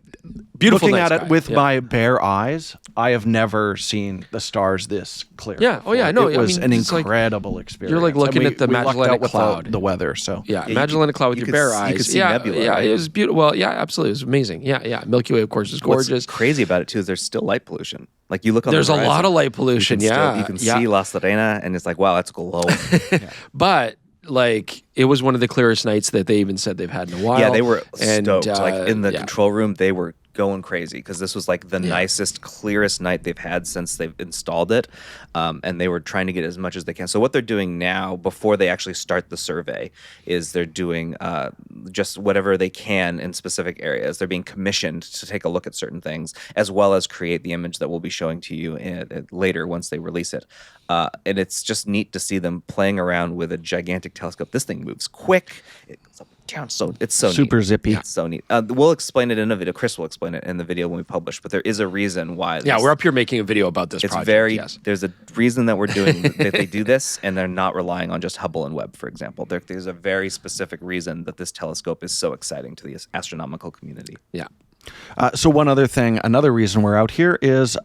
beautiful looking night at sky. it with my bare eyes, I have never seen the stars this clear. Yeah. before. Oh yeah. No, it was an incredible experience. You're looking at the we lucked Magellanic out with Cloud. the weather. So Magellanic Cloud with your bare eyes. You could see nebula, right? It was beautiful. Well, yeah, absolutely. It was amazing. Yeah. Milky Way, of course, is gorgeous. What's crazy about it too is there's still light pollution. You look on there's the horizon, a lot of light pollution. you can see La Serena, and it's like, wow, that's glowing. But it was one of the clearest nights that they even said they've had in a while. Yeah, they were stoked. In the yeah. control room, they were going crazy because this was the nicest, clearest night they've had since they've installed it, and they were trying to get as much as they can. So what they're doing now, before they actually start the survey, is they're doing just whatever they can in specific areas. They're being commissioned to take a look at certain things, as well as create the image that we'll be showing to you later once they release it. And it's just neat to see them playing around with a gigantic telescope. This thing moves quick. It goes up and down. So it's so super neat. zippy. It's so neat. We'll explain it in a video. Chris will explain it in the video when we publish. But there is a reason why. Yeah, we're up here making a video about this project. There's a reason that we're doing that they do this, and they're not relying on just Hubble and Webb, for example. There's a very specific reason that this telescope is so exciting to the astronomical community. Yeah. So one other thing, another reason we're out here is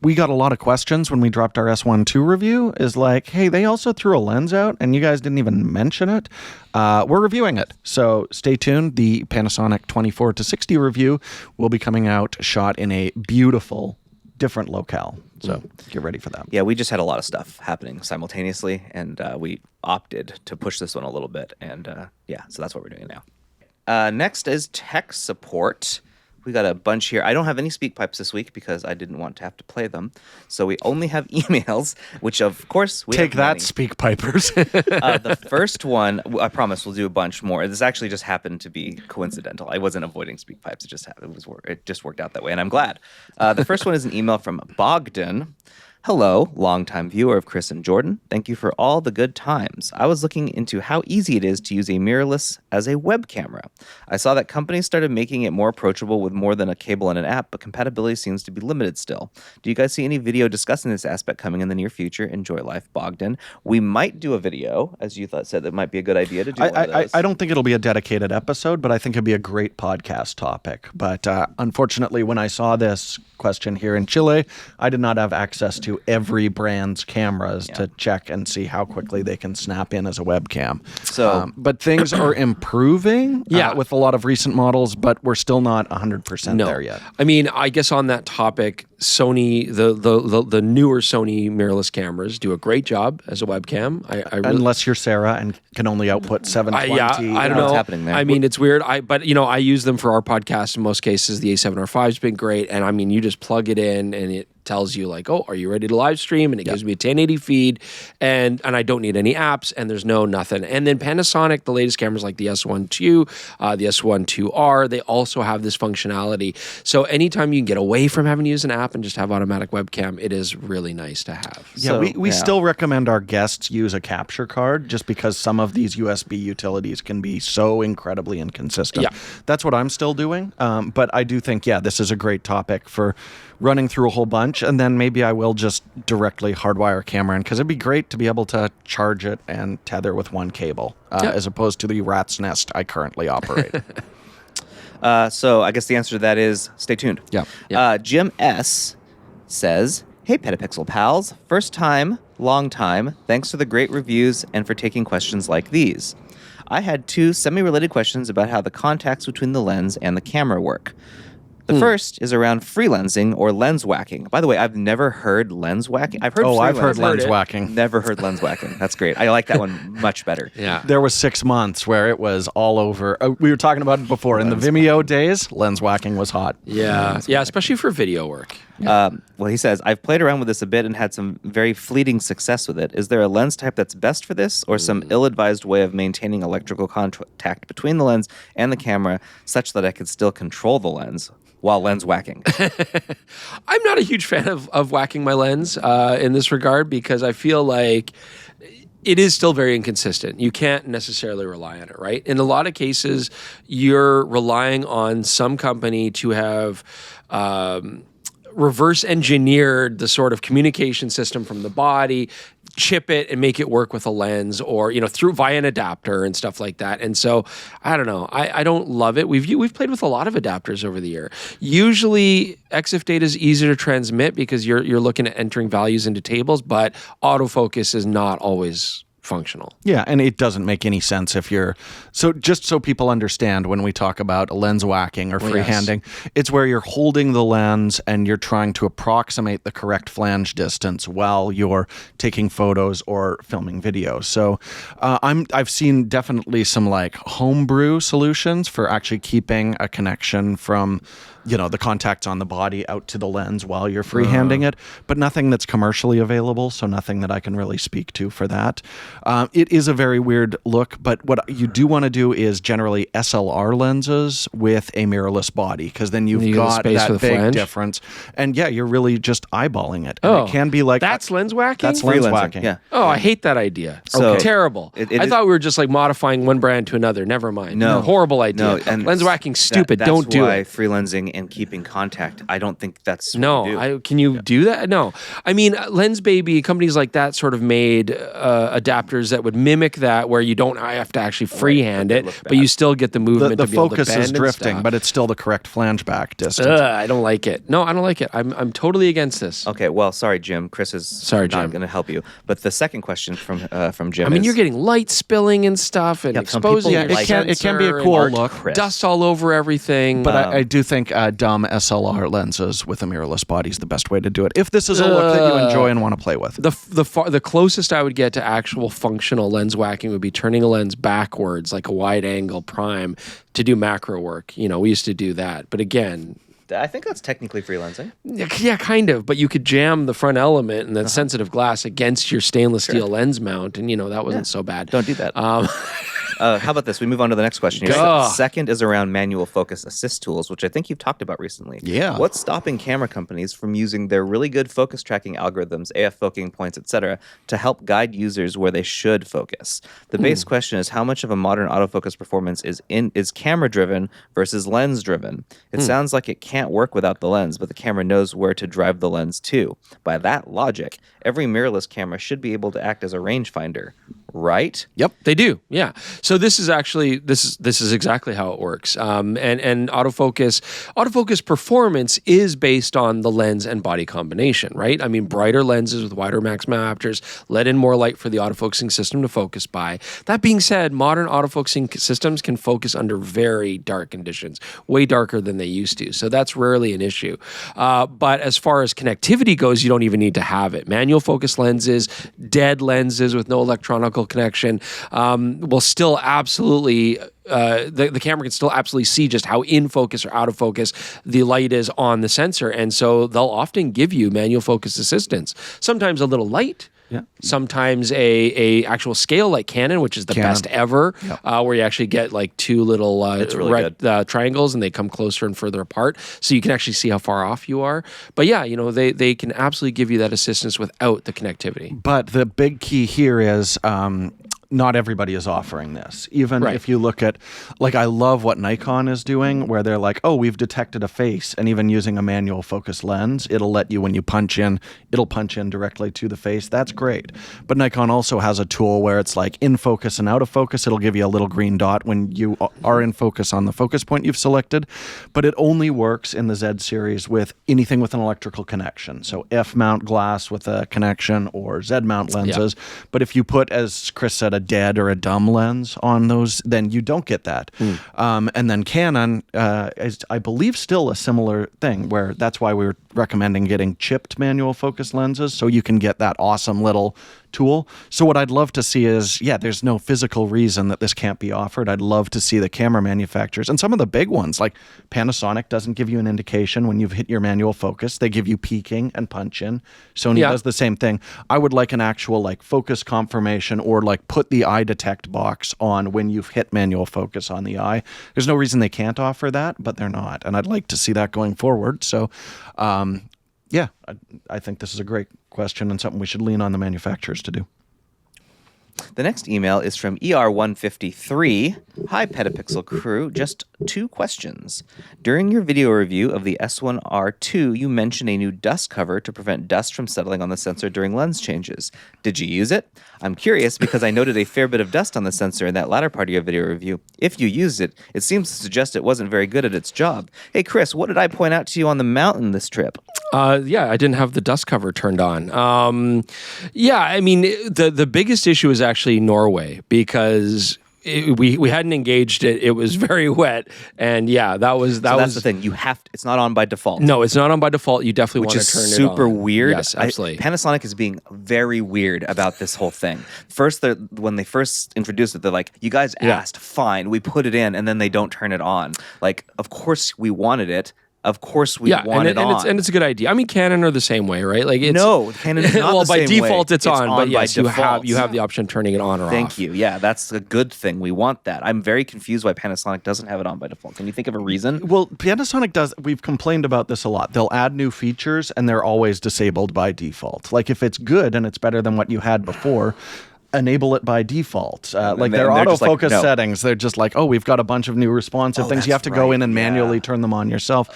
we got a lot of questions when we dropped our S1 II review is hey, they also threw a lens out and you guys didn't even mention it. We're reviewing it. So stay tuned. The Panasonic 24-60 review will be coming out shot in a beautiful, different locale. So get ready for that. Yeah, we just had a lot of stuff happening simultaneously, and we opted to push this one a little bit. And so that's what we're doing now. Next is tech support. We got a bunch here. I don't have any speak pipes this week because I didn't want to have to play them. So we only have emails, which of course we take have that, many. speak pipers. The first one, I promise we'll do a bunch more. This actually just happened to be coincidental. I wasn't avoiding speak pipes. It just worked out that way, and I'm glad. The first one is an email from Bogdan. Hello, longtime viewer of Chris and Jordan. Thank you for all the good times. I was looking into how easy it is to use a mirrorless as a web camera. I saw that companies started making it more approachable with more than a cable and an app, but compatibility seems to be limited still. Do you guys see any video discussing this aspect coming in the near future? Enjoy life, Bogdan. We might do a video, as you said that might be a good idea to do one of those. I don't think it'll be a dedicated episode, but I think it'd be a great podcast topic. But unfortunately, when I saw this question here in Chile, I did not have access to to every brand's cameras to check and see how quickly they can snap in as a webcam. So, but things are improving with a lot of recent models, but we're still not 100% there yet. I mean, I guess on that topic, Sony, the newer Sony mirrorless cameras do a great job as a webcam. I really, unless you're Sarah and can only output 720. I don't know what's happening there. I mean, it's weird. But I use them for our podcast in most cases. The A7R5 has been great, and I mean, you just plug it in and it tells you like, oh, are you ready to live stream? And it gives me a 1080 feed, and I don't need any apps, and there's nothing. And then Panasonic, the latest cameras like the S1 II, the S1 IIR, they also have this functionality. So anytime you can get away from having to use an app and just have automatic webcam, it is really nice to have. Yeah, So, we still recommend our guests use a capture card just because some of these USB utilities can be so incredibly inconsistent. Yeah. That's what I'm still doing. But I do think, this is a great topic for running through a whole bunch, and then maybe I will just directly hardwire a camera in, because it'd be great to be able to charge it and tether with one cable, as opposed to the rat's nest I currently operate. So I guess the answer to that is stay tuned. Yeah. Jim S. says, "Hey, PetaPixel pals. First time, long time. Thanks for the great reviews and for taking questions like these. I had 2 semi-related questions about how the contacts between the lens and the camera work. The first is around freelensing or lens whacking. By the way, I've never heard lens whacking. I've heard I've heard freelancing. lens whacking. Never heard lens whacking. That's great. I like that one much better. Yeah. There was 6 months where it was all over. We were talking about it before. In the Vimeo days, lens whacking was hot. Yeah, especially for video work. Well, he says, I've played around with this a bit and had some very fleeting success with it. Is there a lens type that's best for this, or some ill-advised way of maintaining electrical contact between the lens and the camera such that I could still control the lens while lens whacking? I'm not a huge fan of whacking my lens in this regard, because I feel like it is still very inconsistent. You can't necessarily rely on it, right? In a lot of cases, you're relying on some company to have reverse engineered the sort of communication system from the body, chip it and make it work with a lens, or through via an adapter and stuff like that. And so I don't know. I don't love it. We've played with a lot of adapters over the year. Usually EXIF data is easier to transmit because you're looking at entering values into tables, but autofocus is not always functional. Yeah, and it doesn't make any sense if you're... So just so people understand, when we talk about lens whacking or freehanding, it's where you're holding the lens and you're trying to approximate the correct flange distance while you're taking photos or filming video. So I've seen definitely some like homebrew solutions for actually keeping a connection from the contacts on the body out to the lens while you're freehanding it, but nothing that's commercially available, so nothing that I can really speak to for that. It is a very weird look, but what you do want to do is generally SLR lenses with a mirrorless body, because then you've got that big difference. And you're really just eyeballing it. And it can be like... That's lens whacking? That's lens whacking. Yeah. Oh, I hate that idea. So terrible. I thought we were just like modifying one brand to another. Never mind. No. Horrible idea. No, and lens whacking, stupid. Don't do it. That's why freelensing and keeping contact, I don't think that's can you do that? No. I mean, Lens Baby, companies like that sort of made adapters that would mimic that, where you don't have to actually freehand it, but you still get the movement. The to be able to focus bend is drifting, but it's still the correct flange back distance. I don't like it. No, I don't like it. I'm totally against this. Okay, well, sorry, Jim. Chris is not going to help you. But the second question from Jim you're getting light spilling and stuff and exposing your it can be a cool look. Dust all over everything. But I do think dumb SLR lenses with a mirrorless body is the best way to do it, if this is a look that you enjoy and want to play with. The closest I would get to actual functional lens whacking would be turning a lens backwards, like a wide angle prime, to do macro work. We used to do that. But again... I think that's technically freelancing. Yeah, kind of. But you could jam the front element and that sensitive glass against your stainless steel lens mount, and that wasn't so bad. Don't do that. How about this? We move on to the next question. Second is around manual focus assist tools, which I think you've talked about recently. Yeah. What's stopping camera companies from using their really good focus tracking algorithms, AF focusing points, etc., to help guide users where they should focus? The base question is, how much of a modern autofocus performance is camera driven versus lens driven? It sounds like it can't work without the lens, but the camera knows where to drive the lens to. By that logic, every mirrorless camera should be able to act as a rangefinder. right? Yep. They do, yeah. So this is actually this is exactly how it works. And autofocus performance is based on the lens and body combination, right? I mean, brighter lenses with wider maximum apertures let in more light for the autofocusing system to focus by. That being said, modern autofocusing systems can focus under very dark conditions, way darker than they used to. So that's rarely an issue. But as far as connectivity goes, you don't even need to have it. Manual focus lenses, dead lenses with no electronic connection will still absolutely the camera can still absolutely see just how in focus or out of focus the light is on the sensor, and so they'll often give you manual focus assistance, sometimes a little light. Yeah. Sometimes a actual scale like Canon, which is the best ever, where you actually get like two little triangles and they come closer and further apart, so you can actually see how far off you are. But yeah, they can absolutely give you that assistance without the connectivity. But the big key here is not everybody is offering this. Even if you look at, like, I love what Nikon is doing, where they're like, oh, we've detected a face, and even using a manual focus lens, it'll let you, when you punch in, it'll punch in directly to the face. That's great. But Nikon also has a tool where it's like in focus and out of focus. It'll give you a little green dot when you are in focus on the focus point you've selected. But it only works in the Z series with anything with an electrical connection. So F-mount glass with a connection or Z-mount lenses. Yeah. But if you put, as Chris said, a dead or a dumb lens on those, then you don't get that. And then Canon is, I believe, still a similar thing, where that's why we were recommending getting chipped manual focus lenses, so you can get that awesome little tool. So what I'd love to see is, there's no physical reason that this can't be offered. I'd love to see the camera manufacturers, and some of the big ones, like Panasonic doesn't give you an indication when you've hit your manual focus. They give you peaking and punch in. Sony does the same thing. I would like an actual like focus confirmation, or like put the eye detect box on when you've hit manual focus on the eye. There's no reason they can't offer that, but they're not. And I'd like to see that going forward. So, I think this is a great question and something we should lean on the manufacturers to do. The next email is from ER153. Hi, PetaPixel crew. Just 2 questions. During your video review of the S1R2, you mentioned a new dust cover to prevent dust from settling on the sensor during lens changes. Did you use it? I'm curious because I noted a fair bit of dust on the sensor in that latter part of your video review. If you used it, it seems to suggest it wasn't very good at its job. Hey, Chris, what did I point out to you on the mountain this trip? I didn't have the dust cover turned on. I mean, the biggest issue is actually Norway, because we hadn't engaged it. It was very wet, and that's the thing. You have to, it's not on by default. No, it's not on by default. You definitely want to turn it on. Which is super weird. Yes, absolutely. Panasonic is being very weird about this whole thing. First, when they first introduced it, they're like, "You guys asked, fine, we put it in," and then they don't turn it on. Like, of course we wanted it. Of course we want it on. And it's a good idea. I mean, Canon are the same way, right? Like, no, Canon is not the same way. Well, by default it's on, but yes, you have the option of turning it on or off. Thank you. Yeah, that's a good thing. We want that. I'm very confused why Panasonic doesn't have it on by default. Can you think of a reason? Well, Panasonic does. We've complained about this a lot. They'll add new features and they're always disabled by default. Like, if it's good and it's better than what you had before, enable it by default. Like their autofocus settings, they're just like, oh, we've got a bunch of new responsive things. You have to go in and manually turn them on yourself.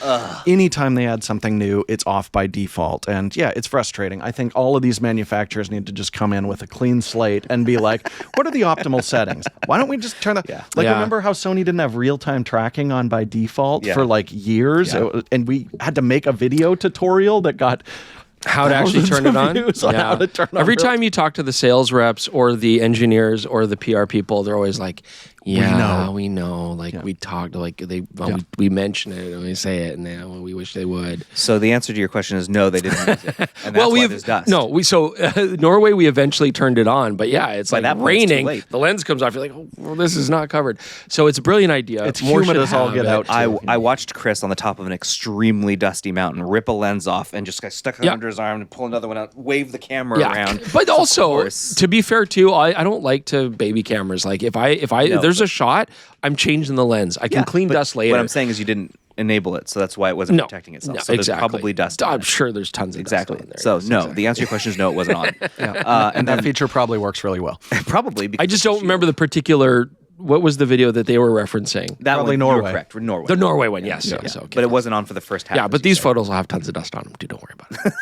Anytime they add something new, it's off by default. And it's frustrating. I think all of these manufacturers need to just come in with a clean slate and be like, what are the optimal settings? Why don't we just turn that? Remember how Sony didn't have real-time tracking on by default for like years? And we had to make a video tutorial that got how to actually turn it on. How to turn Every time you talk to the sales reps or the engineers or the PR people, they're always like, we know. Like, we talked, like we mention it and we say it, and we wish they would. So the answer to your question is no, they didn't use it. And that's why there's dust. No, Norway, we eventually turned it on, but it's like raining. The lens comes off. You're like, this is not covered. So it's a brilliant idea. It's humid as all get out. I watched Chris on the top of an extremely dusty mountain rip a lens off and just stuck it under his arm and pull another one out, wave the camera around. But also, to be fair too, I don't like to baby cameras. Like, if there's a shot, I'm changing the lens. I can clean dust later. What I'm saying is you didn't enable it, so that's why it wasn't protecting itself. No, so there's probably dust. I'm sure there's tons of dust on there. So the answer to your question is no, it wasn't on. And that feature probably works really well. Probably. I just don't remember the particular. What was the video that they were referencing? That probably one, Norway. Correct. Norway. The Norway one, yes. Okay. But it wasn't on for the first half. Yeah, but these photos will have tons of dust on them too. Don't worry about it.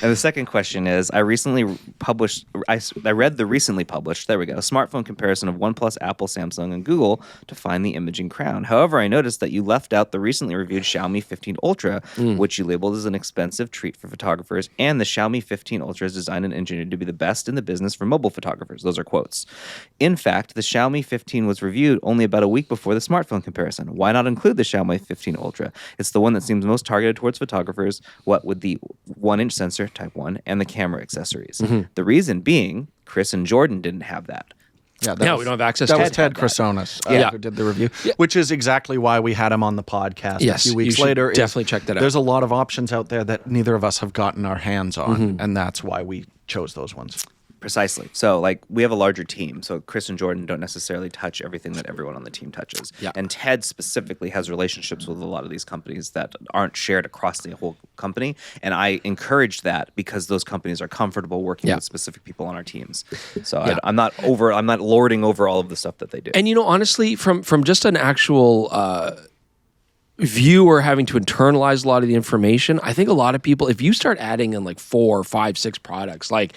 And the second question is, I read the recently published, there we go, smartphone comparison of OnePlus, Apple, Samsung, and Google to find the imaging crown. However, I noticed that you left out the recently reviewed Xiaomi 15 Ultra, which you labeled as an expensive treat for photographers, and the Xiaomi 15 Ultra is designed and engineered to be the best in the business for mobile photographers. Those are quotes. In fact, the Xiaomi 15 was reviewed only about a week before the smartphone comparison. Why not include the Xiaomi 15 Ultra? It's the one that seems most targeted towards photographers, what with the 1-inch sensor, type 1, and the camera accessories. The reason being, Chris and Jordan didn't have that. Yeah, we don't have access to that. it. Was Ted Chrysonis who did the review, Yeah. which is exactly why we had him on the podcast Yes, a few weeks you should later. definitely check that out. There's a lot of options out there that neither of us have gotten our hands on, and that's why we chose those ones. Precisely. So, like, we have a larger team. So Chris and Jordan don't necessarily touch everything that everyone on the team touches. Yeah. And Ted specifically has relationships with a lot of these companies that aren't shared across the whole company. And I encourage that because those companies are comfortable working with specific people on our teams. So I'm not lording over all of the stuff that they do. And honestly, from just an actual viewer having to internalize a lot of the information, I think a lot of people, if you start adding in like 4, 5, 6 products, like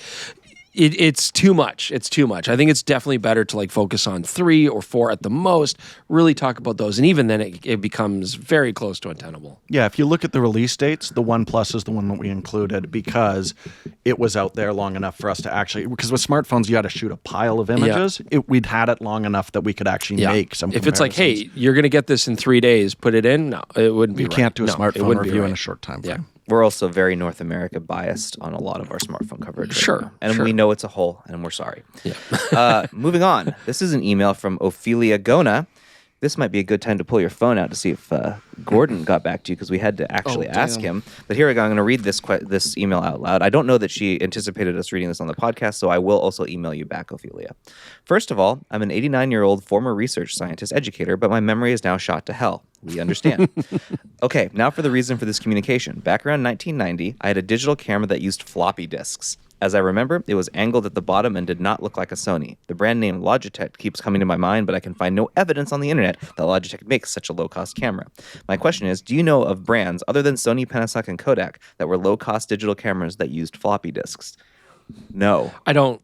it's too much. It's too much. I think it's definitely better to like focus on 3 or 4 at the most, really talk about those. And even then it becomes very close to untenable. Yeah, if you look at the release dates, the OnePlus is the one that we included because it was out there long enough for us to actually, because with smartphones, you got to shoot a pile of images. We'd had it long enough that we could actually make some If it's like, hey, you're going to get this in 3 days, put it in, no, it wouldn't be You right. can't do a No, it smartphone wouldn't be review right. in a short time frame. We're also very North America biased on a lot of our smartphone coverage. Sure, Right now. And sure. we know it's a hole, and we're sorry. Moving on. This is an email from Ophelia Gona. This might be a good time to pull your phone out to see if Gordon got back to you, because we had to actually ask him. But here we go. I'm going to read this email out loud. I don't know that she anticipated us reading this on the podcast, so I will also email you back, Ophelia. First of all, I'm an 89-year-old former research scientist educator, but my memory is now shot to hell. We understand. Okay, now for the reason for this communication. Back around 1990, I had a digital camera that used floppy disks. As I remember, it was angled at the bottom and did not look like a Sony. The brand name Logitech keeps coming to my mind, but I can find no evidence on the internet that Logitech makes such a low-cost camera. My question is, do you know of brands other than Sony, Panasonic, and Kodak that were low-cost digital cameras that used floppy disks? No. I don't.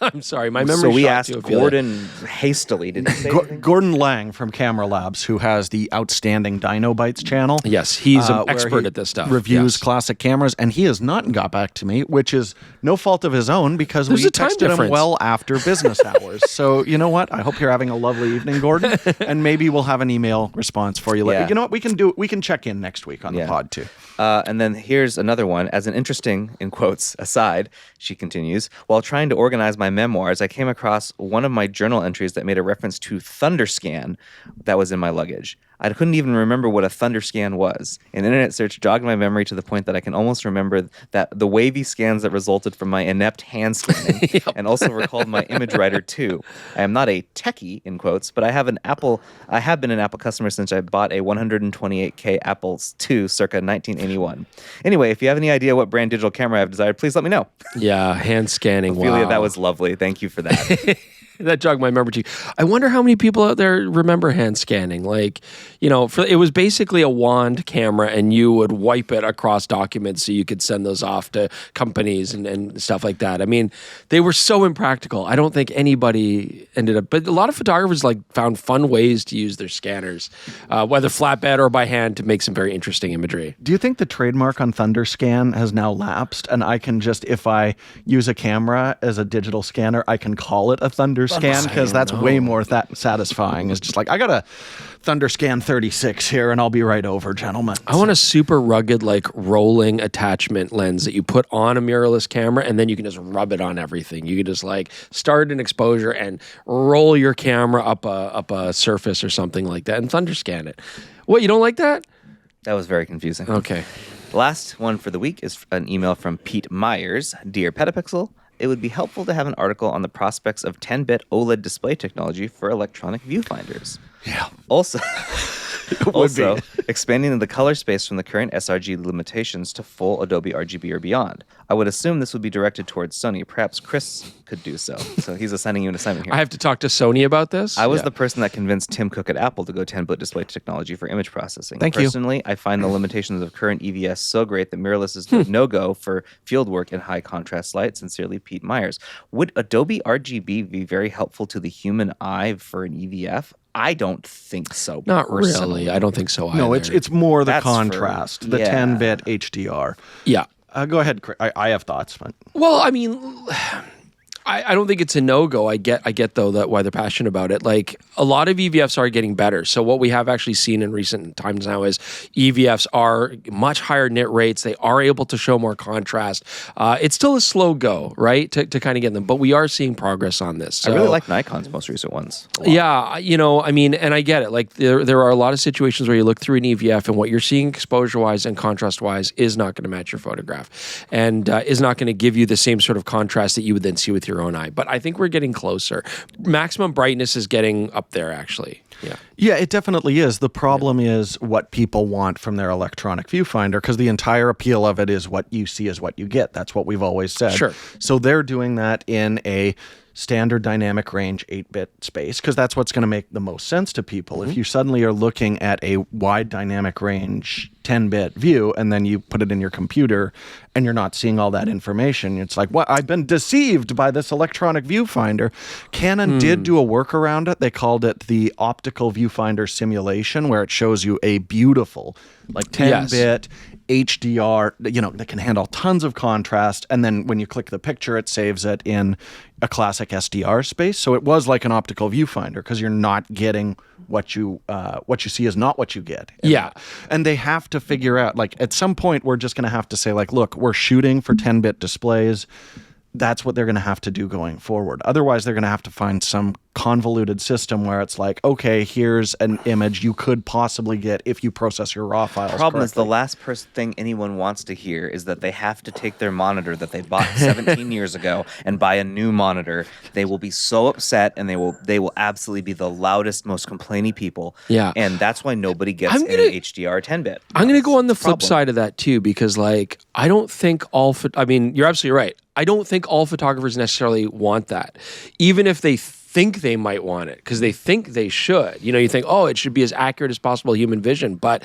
I'm sorry. My memory. So we shot asked to Ophelia. Gordon hastily. Did he say anything? Gordon Lang from Camera Labs, who has the outstanding Dino Bytes channel. Yes, he's an where expert he at this stuff. Reviews Yes. classic cameras, and he has not got back to me, which is no fault of his own because There's we a time texted him difference. well after business hours. So you know what? I hope you're having a lovely evening, Gordon, and maybe we'll have an email response for you later. Yeah. You know what? We can check in next week on the pod too. And then here's another one. As an interesting, in quotes, aside, she continues, while trying to organize my memoirs, I came across one of my journal entries that made a reference to Thunderscan that was in my luggage. I couldn't even remember what a Thunderscan was. An internet search jogged my memory to the point that I can almost remember that the wavy scans that resulted from my inept hand scanning, and also recalled my image writer too. I am not a techie, in quotes, but I have been an Apple customer since I bought a 128K Apple II circa 1981. Anyway, if you have any idea what brand digital camera I have desired, please let me know. Yeah, hand scanning. Ophelia, wow. that was lovely. Thank you for that. That jogged my memory too. I wonder how many people out there remember hand scanning. Like, it was basically a wand camera, and you would wipe it across documents so you could send those off to companies and stuff like that. I mean, they were so impractical. I don't think anybody ended up, but a lot of photographers found fun ways to use their scanners, whether flatbed or by hand, to make some very interesting imagery. Do you think the trademark on Thunderscan has now lapsed, and I can just, if I use a camera as a digital scanner, I can call it a Thunderscan? Because that's way more satisfying. It's just like, I got a Thunderscan 36 here, and I'll be right over, gentlemen. I want a super rugged, rolling attachment lens that you put on a mirrorless camera, and then you can just rub it on everything. You can just start an exposure and roll your camera up a surface or something like that, and Thunderscan it. What, you don't like that? That was very confusing. Okay. The last one for the week is an email from Pete Myers. Dear PetaPixel, it would be helpful to have an article on the prospects of 10-bit OLED display technology for electronic viewfinders. Yeah. Also, Also, expanding the color space from the current sRGB limitations to full Adobe RGB or beyond. I would assume this would be directed towards Sony. Perhaps Chris could do so. So he's assigning you an assignment here. I have to talk to Sony about this? I was the person that convinced Tim Cook at Apple to go 10-bit display technology for image processing. Thank you. Personally, I find the limitations of current EVS so great that mirrorless is a no-go for field work in high contrast light. Sincerely, Pete Myers. Would Adobe RGB be very helpful to the human eye for an EVF? I don't think so. Not personally. really. I don't think so either. No, it's more the That's contrast, the 10-bit HDR. Yeah. Go ahead, Chris. I have thoughts. But... Well, I mean, I don't think it's a no-go. I get though that why they're passionate about it. Like a lot of EVFs are getting better. So what we have actually seen in recent times now is EVFs are much higher nit rates. They are able to show more contrast. It's still a slow go, right, to kind of get them, but we are seeing progress on this. So, I really like Nikon's most recent ones. Yeah, you know, I mean, and I get it. Like there are a lot of situations where you look through an EVF and what you're seeing exposure-wise and contrast-wise is not going to match your photograph, and is not going to give you the same sort of contrast that you would then see with your own eye. But I think we're getting closer. Maximum brightness is getting up there, actually. Yeah, it definitely is. The problem is what people want from their electronic viewfinder, because the entire appeal of it is what you see is what you get. That's what we've always said. Sure. So they're doing that in a standard dynamic range 8-bit space because that's what's going to make the most sense to people. If you suddenly are looking at a wide dynamic range 10-bit view and then you put it in your computer and you're not seeing all that information, it's like, what? I've been deceived by this electronic viewfinder. Canon did do a workaround it. They called it the optical viewfinder simulation, where it shows you a beautiful like 10-bit HDR, you know, that can handle tons of contrast. And then when you click the picture, it saves it in a classic SDR space. So it was like an optical viewfinder because you're not getting what you see is not what you get. And they have to figure out, like, at some point, we're just going to have to say, like, look, we're shooting for 10-bit displays. That's what they're going to have to do going forward. Otherwise, they're going to have to find some convoluted system where it's like, okay, here's an image you could possibly get if you process your raw files. The problem correctly. is the last thing anyone wants to hear is that they have to take their monitor that they bought 17 years ago and buy a new monitor. They will be so upset, and they will absolutely be the loudest, most complainy people. Yeah. And that's why nobody gets any HDR 10-bit. I'm going to go on the flip side of that too, because like I don't think I mean, you're absolutely right. I don't think all photographers necessarily want that, even if they think they might want it because they think they should. You know, you think, oh, it should be as accurate as possible human vision, but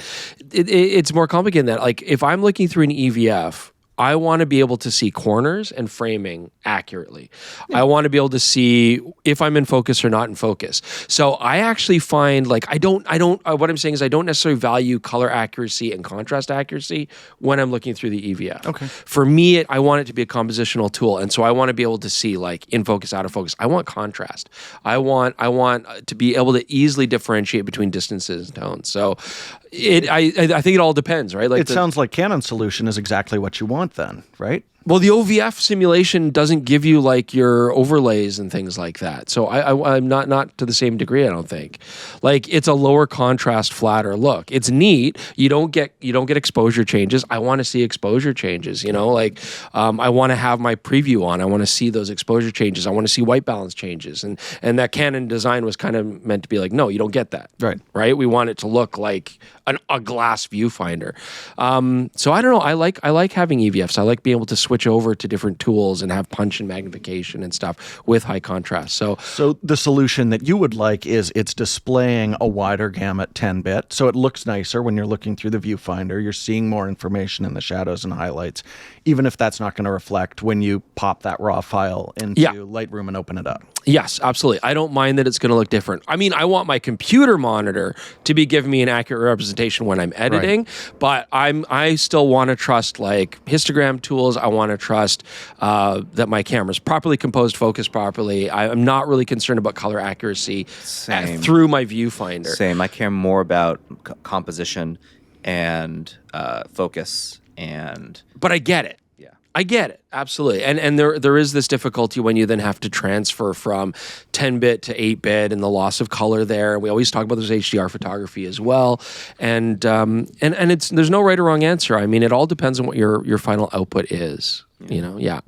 it's more complicated than that. Like if I'm looking through an EVF, I want to be able to see corners and framing accurately. I want to be able to see if I'm in focus or not in focus. So I actually find like what I'm saying is I don't necessarily value color accuracy and contrast accuracy when I'm looking through the EVF. Okay. For me, I want it to be a compositional tool. And so I want to be able to see like in focus, out of focus. I want contrast. I want to be able to easily differentiate between distances and tones. So I think it all depends, right? Like it sounds like Canon's solution is exactly what you want then, right? Well, the OVF simulation doesn't give you like your overlays and things like that. So I'm not to the same degree, I don't think. Like it's a lower contrast, flatter look. It's neat. You don't get exposure changes. I want to see exposure changes, you know, like I want to have my preview on. I want to see those exposure changes. I want to see white balance changes. And that Canon design was kind of meant to be like, no, you don't get that. Right? We want it to look like a glass viewfinder. So I don't know. I like having EVFs. I like being able to switch over to different tools and have punch and magnification and stuff with high contrast. So the solution that you would like is it's displaying a wider gamut 10-bit, so it looks nicer when you're looking through the viewfinder. You're seeing more information in the shadows and highlights, even if that's not going to reflect when you pop that raw file into Lightroom and open it up. Yes, absolutely. I don't mind that it's going to look different. I mean, I want my computer monitor to be giving me an accurate representation when I'm editing, but I still want to trust like histogram tools. I want to trust that my camera's properly composed, focused properly. I'm not really concerned about color accuracy through my viewfinder. Same. I care more about composition and focus But I get it. I get it, absolutely. And there is this difficulty when you then have to transfer from 10-bit to 8-bit and the loss of color there. We always talk about this HDR photography as well. And there's no right or wrong answer. I mean, it all depends on what your final output is, you know,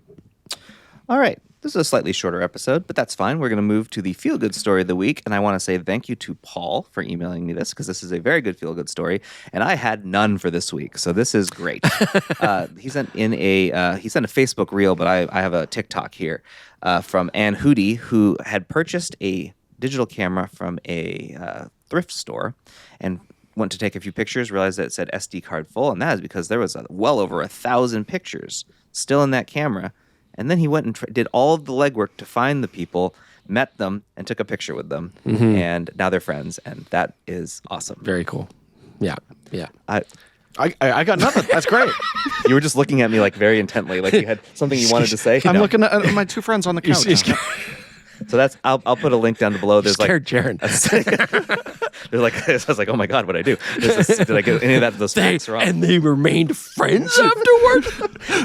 All right. This is a slightly shorter episode, but that's fine. We're going to move to the feel-good story of the week, and I want to say thank you to Paul for emailing me this, because this is a very good feel-good story, and I had none for this week, so this is great. He sent a Facebook reel, but I have a TikTok here from Ann Hootie, who had purchased a digital camera from a thrift store and went to take a few pictures, realized that it said SD card full, and that is because there was well over 1,000 pictures still in that camera. And then he went and did all of the legwork to find the people, met them, and took a picture with them. Mm-hmm. And now they're friends, and that is awesome. Very cool. Yeah. I got nothing. That's great. You were just looking at me like very intently, like you had something you wanted to say. I'm looking at my two friends on the couch. So that's I'll put a link down below. There's scared Jaron. There's like I was like, oh my god, what'd I do? Did I get any of those facts wrong? And they remained friends afterward.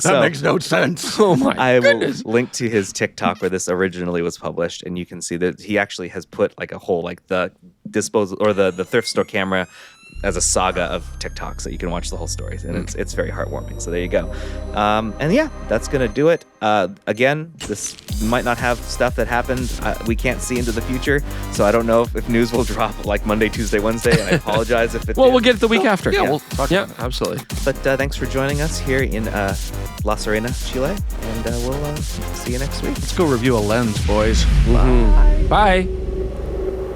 That makes no sense. Oh my goodness. Will link to his TikTok where this originally was published, and you can see that he actually has put like a whole like the disposal or the thrift store camera as a saga of TikToks that you can watch the whole story, and it's very heartwarming. So there you go. And yeah, that's gonna do it. Again, this might not have stuff that happened. We can't see into the future, so I don't know if news will drop like Monday, Tuesday, Wednesday. I apologize if it. Well, we'll get it the week after. Yeah, we'll talk about it. Absolutely. But thanks for joining us here in La Serena, Chile, and we'll see you next week. Let's go review a lens, boys. Mm-hmm. Bye.